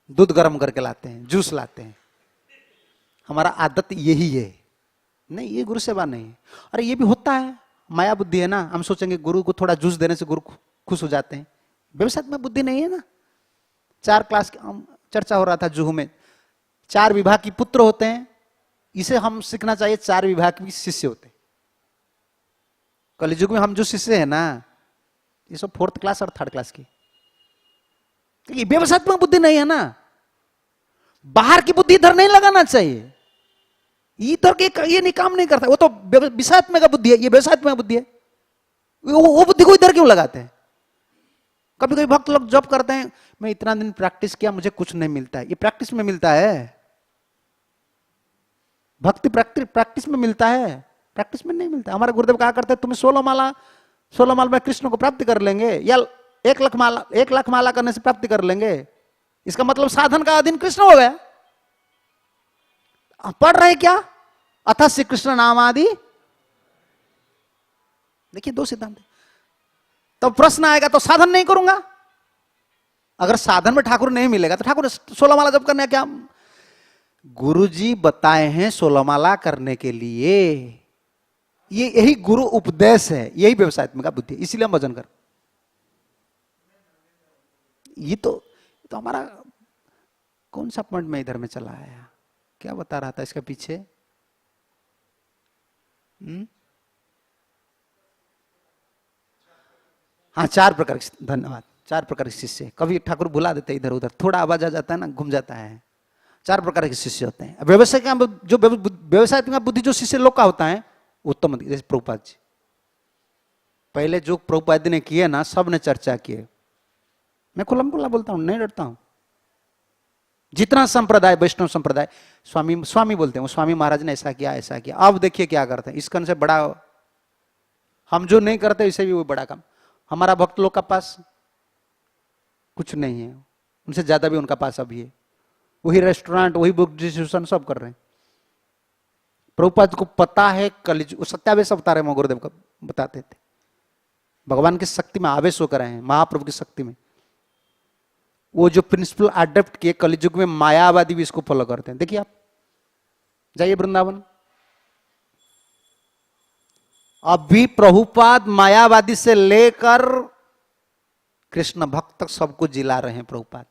दूध गर्म करके लाते हैं, जूस लाते हैं। हमारा आदत यही है। नहीं, ये गुरु सेवा नहीं है। अरे ये भी होता है, माया बुद्धि है ना। हम सोचेंगे गुरु को थोड़ा जूस देने से गुरु खुश हो जाते हैं। व्यवसाय में बुद्धि नहीं है ना। 4 क्लास चर्चा हो रहा था जुहू में, 4 विभाग की पुत्र होते हैं। इसे हम सीखना चाहिए, 4 विभाग के शिष्य होते हैं। कलयुग में हम जो शिष्य है ना, ये सब 4th क्लास और 3rd क्लास की। व्यवसायत्मक बुद्धि नहीं है ना। बाहर की बुद्धि इधर नहीं लगाना चाहिए, इधर के ये नहीं काम नहीं करता। वो तो विषयात्मक बुद्धि है, ये व्यवसायत्मक बुद्धि है। वो बुद्धि को इधर क्यों लगाते हैं। कभी कभी भक्त लोग जॉब करते हैं, मैं इतना दिन प्रैक्टिस किया, मुझे कुछ नहीं मिलता है। ये प्रैक्टिस में मिलता है, भक्ति प्रैक्टिस में मिलता है, प्रैक्टिस में नहीं मिलता। हमारे गुरुदेव कहा करते हैं, तुम्हें 16 माला में कृष्ण को प्राप्ति कर लेंगे, या 1 लाख माला करने से प्राप्ति कर लेंगे। इसका मतलब साधन का अधीन कृष्ण हो गया। पढ़ रहे क्या, अथ श्री कृष्ण नाम आदि। देखिए 2 सिद्धांत। तो प्रश्न आएगा, तो साधन नहीं करूंगा। अगर साधन में ठाकुर नहीं मिलेगा तो ठाकुर 16 माला जप करने क्या। गुरुजी बताए हैं 16 माला करने के लिए, यही गुरु उपदेश है, यही व्यवसायत्मक बुद्धि। इसीलिए हम भजन कर। ये तो हमारा कौन सा पॉइंट में इधर में चला आया, क्या बता रहा था इसके पीछे। हाँ, 4 प्रकार के, धन्यवाद। 4 प्रकार के शिष्य। कभी ठाकुर भुला देते इधर उधर, थोड़ा आवाज आ जाता है ना, घूम जाता है। 4 प्रकार के शिष्य होते हैं। व्यवसाय का जो व्यवसायत्मक बुद्धि जो शिष्य लोग का होता है, उत्तम, जैसे प्रभुपाद जी। पहले जो प्रभुपाद ने किए ना, सब ने चर्चा किए। मैं खुल्लम खुल्ला बोलता हूं, नहीं डरता हूं। जितना संप्रदाय, वैष्णव संप्रदाय, स्वामी बोलते हैं, स्वामी महाराज ने ऐसा किया, ऐसा किया। अब देखिए क्या करते हैं, इसकन से बड़ा हम जो नहीं करते, इसे भी वो बड़ा काम। हमारा भक्त लोग का पास कुछ नहीं है, उनसे ज्यादा भी उनका पास अभी है। वही रेस्टोरेंट, वही बुक डिस्ट्रीब्यूशन सब कर रहे हैं। प्रभुपाद को पता है, कलयुग 27 अवतार है, गुरुदेव का बताते थे। भगवान की शक्ति में आवेश होकर आए हैं, महाप्रभु की शक्ति में। वो जो प्रिंसिपल अडेप्ट किए कलयुग में, मायावादी भी इसको फॉलो करते हैं। देखिए आप जाइए वृंदावन, अभी प्रभुपाद मायावादी से लेकर कृष्ण भक्त तक सबको जिला रहे हैं। प्रभुपाद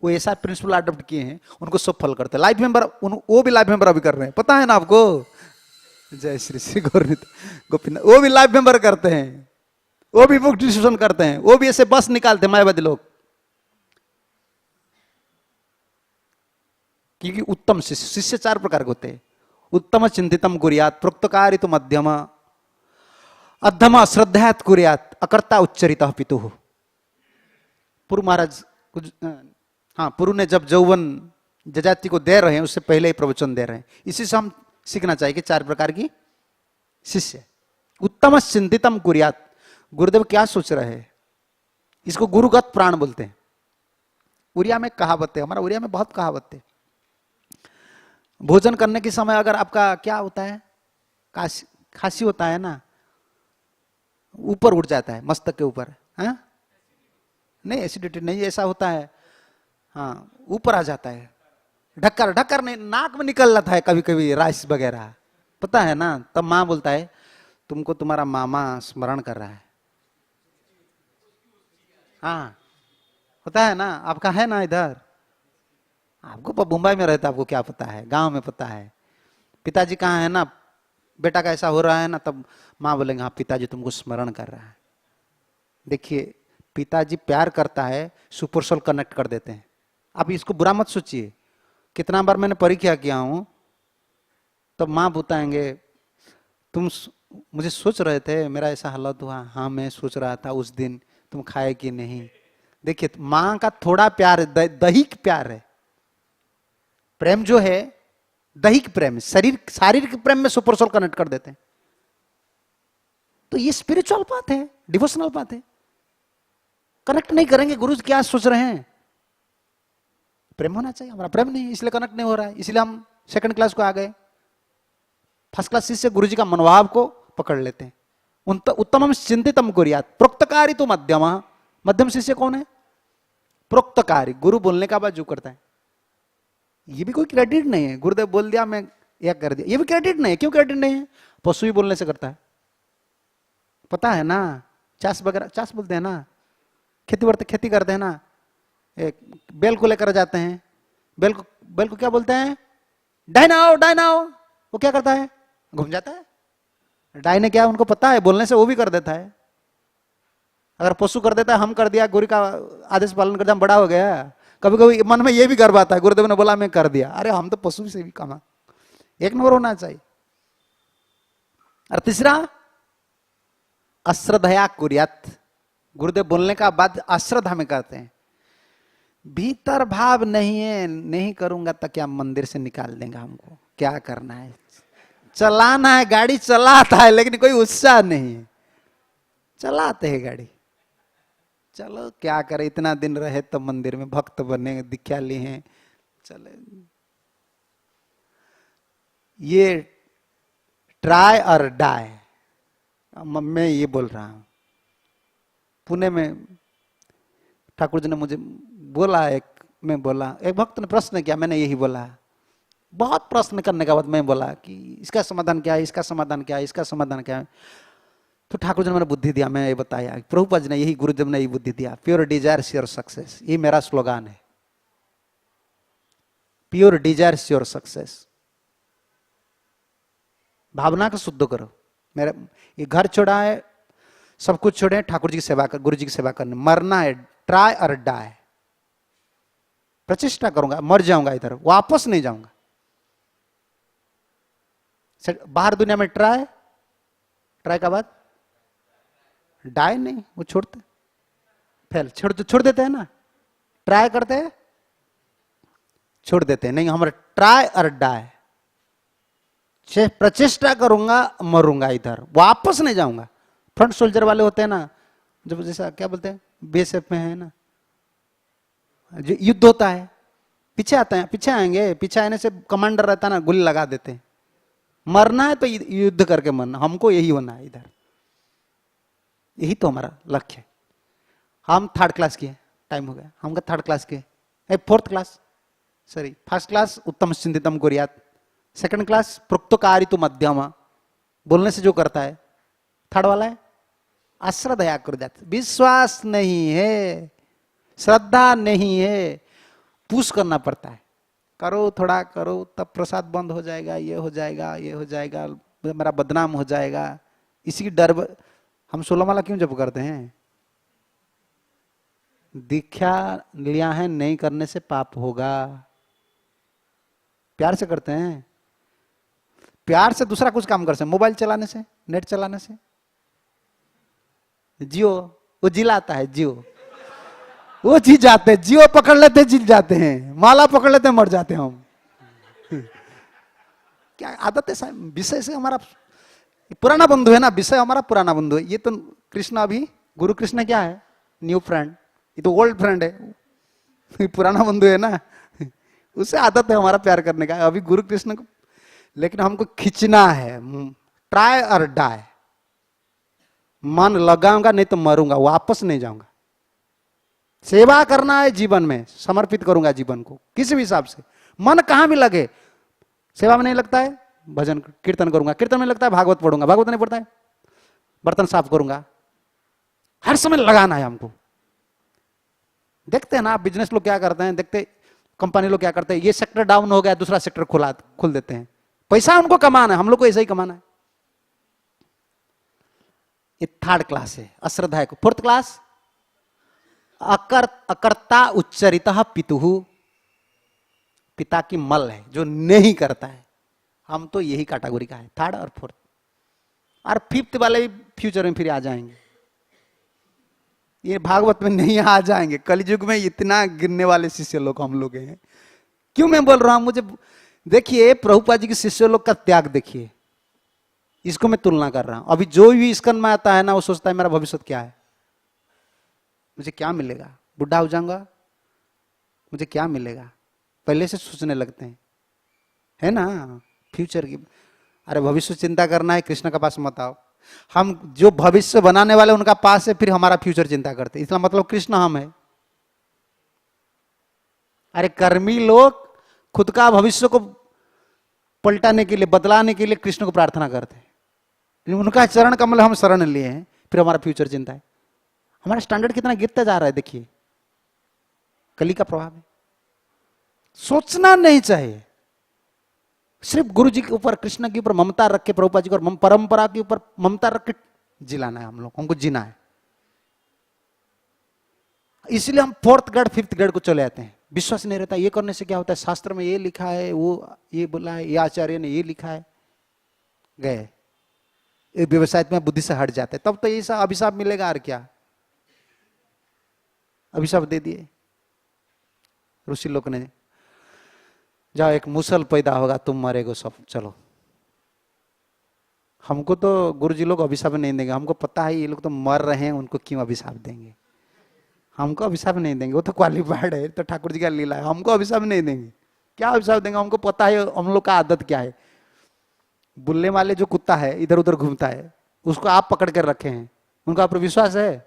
वो ऐसा प्रिंसिपल अडॉप्ट किए हैं, उनको सब फॉलो करते हैं। लाइफ मेंबर, वो भी लाइफ मेंबर अभी कर रहे हैं, पता है ना आपको। जय श्री श्री गोपीनाथ, वो भी लाइफ मेंबर करते हैं, वो भी बुक डिस्ट्रीब्यूशन करते हैं, वो भी ऐसे बस निकालते हैं मायावादी लोग। क्योंकि उत्तम शिष्य 4 प्रकार के होते हैं। उत्तम चिंतितम कुर्यात, प्रोक्तकारित मध्यम, अधम श्रद्धात कुर्यात, अकर्ता उच्चरित पितुः। पुरु महाराज, हाँ, पुरु ने जब जौवन जजाति को दे रहे हैं, उससे पहले ही प्रवचन दे रहे हैं। इसी से हम सीखना चाहिए कि 4 प्रकार की शिष्य। उत्तम चिंतितम कुर्यात, गुरुदेव क्या सोच रहे हैं, इसको गुरुगत प्राण बोलते हैं। उड़िया में कहावत है, हमारा उड़िया में बहुत कहावत है। भोजन करने के समय अगर आपका क्या होता है, खांसी होता है ना, ऊपर उठ जाता है मस्तक के ऊपर, हाँ? नहीं, एसिडिटी नहीं, ऐसा होता है, हाँ, ऊपर आ जाता है। ढक्कर नहीं, नाक में निकल जाता है कभी कभी, राइस वगैरह, पता है ना। तब माँ बोलता है तुमको तुम्हारा मामा स्मरण कर रहा है। हाँ, पता है ना, आपका है ना इधर, आपको मुंबई में रहता, आपको क्या पता है, गांव में पता है। पिताजी कहाँ है ना, बेटा का ऐसा हो रहा है ना, तब माँ बोलेंगे हाँ पिताजी तुमको स्मरण कर रहा है। देखिए, पिताजी प्यार करता है, सुपर सोल कनेक्ट कर देते हैं। आप इसको बुरा मत सोचिए। कितना बार मैंने परीक्षा किया हूं, तब माँ बताएंगे तुम मुझे सोच रहे थे, मेरा ऐसा हालत हुआ, हाँ मैं सोच रहा था उस दिन तुम खाए कि नहीं। देखिए, माँ का थोड़ा प्यार दैहिक प्यार है। प्रेम जो है दैहिक प्रेम, शारीरिक प्रेम में सुपर सोल कनेक्ट कर देते हैं। तो ये स्पिरिचुअल बात है, डिवोशनल बात है। कनेक्ट नहीं करेंगे, गुरु जी क्या सोच रहे हैं, प्रेम होना चाहिए। हमारा प्रेम नहीं, इसलिए कनेक्ट नहीं हो रहा है, इसलिए हम सेकंड क्लास को आ गए। फर्स्ट क्लास शिष्य गुरु जी का मनोभाव को पकड़ लेते हैं। उत्तमम चिंतितम कुर्यात् प्रोक्तकारी तो मध्यम। मध्यम शिष्य कौन है? प्रोक्तकारी, गुरु बोलने का बाद जो करता है। ये भी कोई क्रेडिट नहीं है, गुरुदेव बोल दिया मैं यह कर दिया, ये भी क्रेडिट नहीं है। क्यों क्रेडिट नहीं है? पशु भी बोलने से करता है, पता है ना। चास वगैरह, चास बोलते हैं ना, खेती करते हैं ना, एक बैल को लेकर जाते हैं, बैल को क्या बोलते हैं? डायनाओ डायनाओ। वो क्या करता है? घूम जाता है। डायने क्या, उनको पता है, बोलने से वो भी कर देता है। अगर पशु कर देता है, हम कर दिया, गुरु का आदेश पालन कर दिया, हम बड़ा हो गया। कभी कभी मन में ये भी गर्व आता है, गुरुदेव ने बोला मैं कर दिया, अरे हम तो पशु से भी कमा। एक नंबर होना चाहिए। और तीसरा, अश्रद्धया कुर्यात्, गुरुदेव बोलने का बाद अश्रद्धा में करते हैं। भीतर भाव नहीं है, नहीं करूंगा तो क्या मंदिर से निकाल देंगे हमको, क्या करना है, चलाना है, गाड़ी चलाता है, लेकिन कोई उत्साह नहीं है। चलाते हैं गाड़ी, चलो क्या करे, इतना दिन रहे तो मंदिर में भक्त बने, दीक्षा ली हैं, चले। ये ट्राई और डाई, मैं ये बोल रहा हूं। पुणे में ठाकुर जी ने मुझे बोला, मैं बोला, एक भक्त ने प्रश्न किया, मैंने यही बोला। बहुत प्रश्न करने के बाद मैं बोला कि इसका समाधान क्या है, इसका समाधान क्या है, इसका समाधान क्या है। तो ठाकुर जी ने मैंने बुद्धि दिया, मैं ये बताया, प्रभुपाद जी ने यही, गुरुदेव ने यही बुद्धि दिया, प्योर डिजायर श्योर सक्सेस। ये मेरा स्लोगान है, प्योर डिजायर श्योर सक्सेस। भावना को शुद्ध करो। मेरा ये घर छोड़ा है, सब कुछ छोड़े, ठाकुर जी की सेवा कर, गुरु जी की सेवा करने, मरना है, ट्राई और डाई। प्रचेष्टा करूंगा, मर जाऊंगा, इधर वापस नहीं जाऊंगा। बाहर दुनिया में ट्राई, ट्राई का बाद डाई नहीं, वो छोड़ते, फेल, छोड़ देते हैं ना। ट्राई करते हैं, छोड़ देते हैं, नहीं हमारा ट्राई और डाई। प्रचेष्टा करूंगा, मरूंगा, इधर वापस नहीं जाऊंगा। फ्रंट सोल्जर वाले होते हैं ना, जब जैसा क्या बोलते हैं, बीएसएफ में है ना, जो युद्ध होता है, पीछे आते हैं, पीछे आएंगे, पीछे आने से कमांडर रहता है ना, गोली लगा देते हैं। मरना है तो युद्ध करके मरना, हमको यही होना है इधर, यही तो हमारा लक्ष्य है। हम थर्ड क्लास किए, टाइम हो गया, हम थर्ड क्लास किए, fourth class, sorry first class उत्तम चिंतितम कुर्यात्, सेकंड क्लास प्रोक्तकारी तो मध्यम, बोलने से जो करता है। थर्ड वाला है अश्रद्धया कुर्यात्, विश्वास नहीं है, श्रद्धा नहीं है, पुश करना पड़ता है। करो, थोड़ा करो, तब प्रसाद बंद हो जाएगा, ये हो जाएगा, ये हो जाएगा, मेरा बदनाम हो जाएगा, इसी की डर। हम 16 माला क्यों जप करते हैं? दीक्षा लिया है, नहीं करने से पाप होगा। प्यार से करते हैं, प्यार से दूसरा कुछ काम कर सकते हैं, मोबाइल चलाने से, नेट चलाने से। जियो, वो जिलाता है, जियो, वो जीत जाते हैं, जियो पकड़ लेते जीत जाते हैं, माला पकड़ लेते मर जाते हैं हम। क्या आदत है, विषय से हमारा पुराना बंधु है ना, विषय हमारा पुराना बंधु है। ये तो कृष्ण, अभी गुरु कृष्ण क्या है, न्यू फ्रेंड, ये तो ओल्ड फ्रेंड है, पुराना बंधु है ना, उससे आदत है हमारा प्यार करने का। अभी गुरु कृष्ण को, लेकिन हमको खींचना है, ट्राई और डाई। मन लगाऊंगा नहीं तो मरूंगा, वापस नहीं जाऊंगा। सेवा करना है, जीवन में समर्पित करूंगा जीवन को, किसी भी हिसाब से। मन कहां भी लगे, सेवा में नहीं लगता है भजन कीर्तन करूंगा, कीर्तन में लगता है भागवत पढ़ूंगा, भागवत नहीं पढ़ता है बर्तन साफ करूंगा, हर समय लगाना है हमको। देखते हैं ना बिजनेस लोग क्या करते हैं, देखते कंपनी लोग क्या करते हैं, ये सेक्टर डाउन हो गया दूसरा सेक्टर खोल देते हैं, पैसा उनको कमाना है, हम लोग को ऐसा ही कमाना है। ये थर्ड क्लास है, अश्रद्धा है। फोर्थ क्लास, अकर्ता उच्चरित पितुहु, पिता की मल है जो नहीं करता है। हम तो यही कैटेगरी का है, थर्ड और फोर्थ। और फिफ्थ वाले भी फ्यूचर में फिर आ जाएंगे, ये भागवत में नहीं आ जाएंगे। कलयुग में इतना गिरने वाले शिष्य लोग हम लोग हैं। क्यों मैं बोल रहा हूं, मुझे देखिए प्रभुपाद जी के शिष्य लोग का त्याग देखिए, इसको मैं तुलना कर रहा हूं। अभी जो भी इस्कन में आता है ना, वो सोचता है मेरा भविष्य क्या है, मुझे क्या मिलेगा, बुढ़ा हो जाऊंगा मुझे क्या मिलेगा, पहले से सोचने लगते हैं, है ना, फ्यूचर की। अरे भविष्य चिंता करना है, कृष्ण के पास मत आओ। हम जो भविष्य बनाने वाले उनका पास है, फिर हमारा फ्यूचर चिंता करते, इसका मतलब कृष्ण हम है। अरे कर्मी लोग खुद का भविष्य को पलटाने के लिए, बदलाने के लिए कृष्ण को प्रार्थना करते हैं, उनका चरण कमल हम शरण लिए हैं, फिर हमारा फ्यूचर चिंता है। हमारा स्टैंडर्ड कितना गिरता जा रहा है, देखिए कली का प्रभाव है। सोचना नहीं चाहिए, सिर्फ गुरु जी के ऊपर, कृष्ण के ऊपर ममता रख के, प्रभुपाद जी और परंपरा के ऊपर ममता रख के जिलाना है हम लोग, हमको जीना है। इसलिए हम फोर्थ ग्रेड फिफ्थ ग्रेड को चले आते हैं, विश्वास नहीं रहता। ये करने से क्या होता है, शास्त्र में ये लिखा है, वो ये बोला है, ये आचार्य ने ये लिखा है, गए व्यवसाय में बुद्धि से हट जाते, तब तो ऐसा अभिशाप मिलेगा। और क्या अभिशाप दे दिए ऋषि लोग ने, जाओ एक मुसल पैदा होगा तुम मरेगो सब, चलो। हमको तो गुरुजी लोग अभिशाप नहीं देंगे, हमको पता है ये लोग तो मर रहे हैं, उनको क्यों अभिशाप देंगे। हमको अभिशाप नहीं देंगे, वो तो क्वालिफाइड है, तो ठाकुर जी का लीला है। हमको अभिशाप नहीं देंगे, क्या अभिशाप देंगे, हमको पता है हम लोग का आदत क्या है। बुल्ले वाले जो कुत्ता है इधर उधर घूमता है, उसको आप पकड़ कर रखे हैं, उनका आप पर विश्वास है।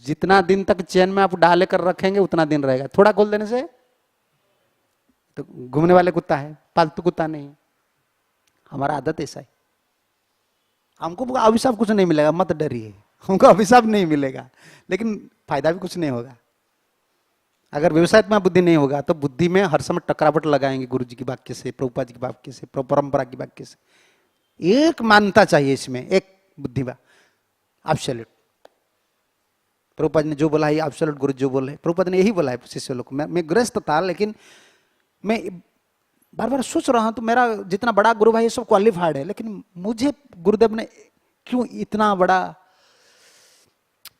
जितना दिन तक चैन में आप डाले कर रखेंगे उतना दिन रहेगा, थोड़ा खोल देने से तो घूमने वाले कुत्ता है, पालतू कुत्ता नहीं। हमारा आदत ऐसा है। हमको अभिशाप कुछ नहीं मिलेगा, मत डरिए, हमको अभिशाप नहीं मिलेगा, लेकिन फायदा भी कुछ नहीं होगा। अगर व्यवसाय में बुद्धि नहीं होगा तो बुद्धि में हर समय टकरावट लगाएंगे गुरु जी की वाक्य से, प्रभुपाद जी की वाक्य से, परंपरा की वाक्य से। एक मानता चाहिए इसमें, एक बुद्धि में एब्सोल्यूट। प्रभुपाद ने जो बोला है एब्सोल्यूट, गुरु जो बोले, प्रभुपाद ने यही बोला है शिष्य लोग को। मैं ग्रस्त था, लेकिन मैं बार बार सोच रहा हूं तो मेरा जितना बड़ा गुरु भाई ये सब क्वालिफाइड है, लेकिन मुझे गुरुदेव ने क्यों इतना बड़ा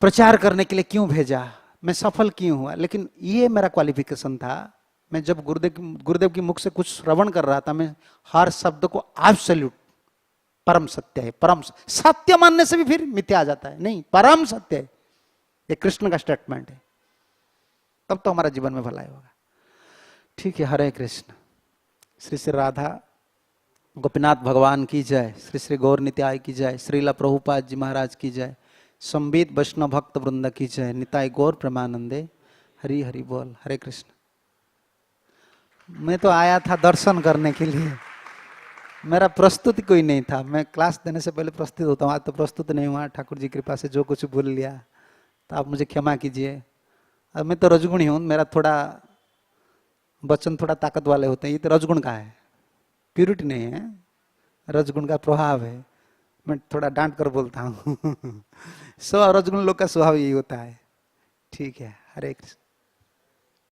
प्रचार करने के लिए क्यों भेजा, मैं सफल क्यों हुआ। लेकिन ये मेरा क्वालिफिकेशन था। मैं जब गुरुदेव की मुख से कुछ श्रवण कर रहा था, मैं हर शब्द को एब्सोल्यूट, परम सत्य है, परम सत्य मानने से भी फिर मिथ्या आ जाता है, नहीं परम सत्य है, ये कृष्ण का स्टेटमेंट है, तब तो हमारा जीवन में भलाई होगा। ठीक है, हरे कृष्ण। श्री श्री राधा गोपीनाथ भगवान की जय, श्री श्री गौर नित्याय की जय, श्रीला प्रभुपाद जी महाराज की जय, संबित वैष्णव भक्त वृंद की जय, निताय गौर प्रेमानंदे। हरि हरि बोल। हरे कृष्ण। मैं तो आया था दर्शन करने के लिए, मेरा प्रस्तुति कोई नहीं था। मैं क्लास देने से पहले प्रस्तुत होता हूँ, आज तो प्रस्तुत नहीं हुआ। ठाकुर जी कृपा से जो कुछ बोल लिया तो आप मुझे क्षमा कीजिए। अब मैं तो रजगुणी हूँ, मेरा थोड़ा वचन थोड़ा ताकत वाले होते हैं, ये तो रजगुण का है, प्यूरिटी नहीं है, रजगुण का प्रभाव है। मैं थोड़ा डांट कर बोलता हूँ। सो रजगुण लोग का स्वभाव यही होता है। ठीक है, हरे कृष्ण।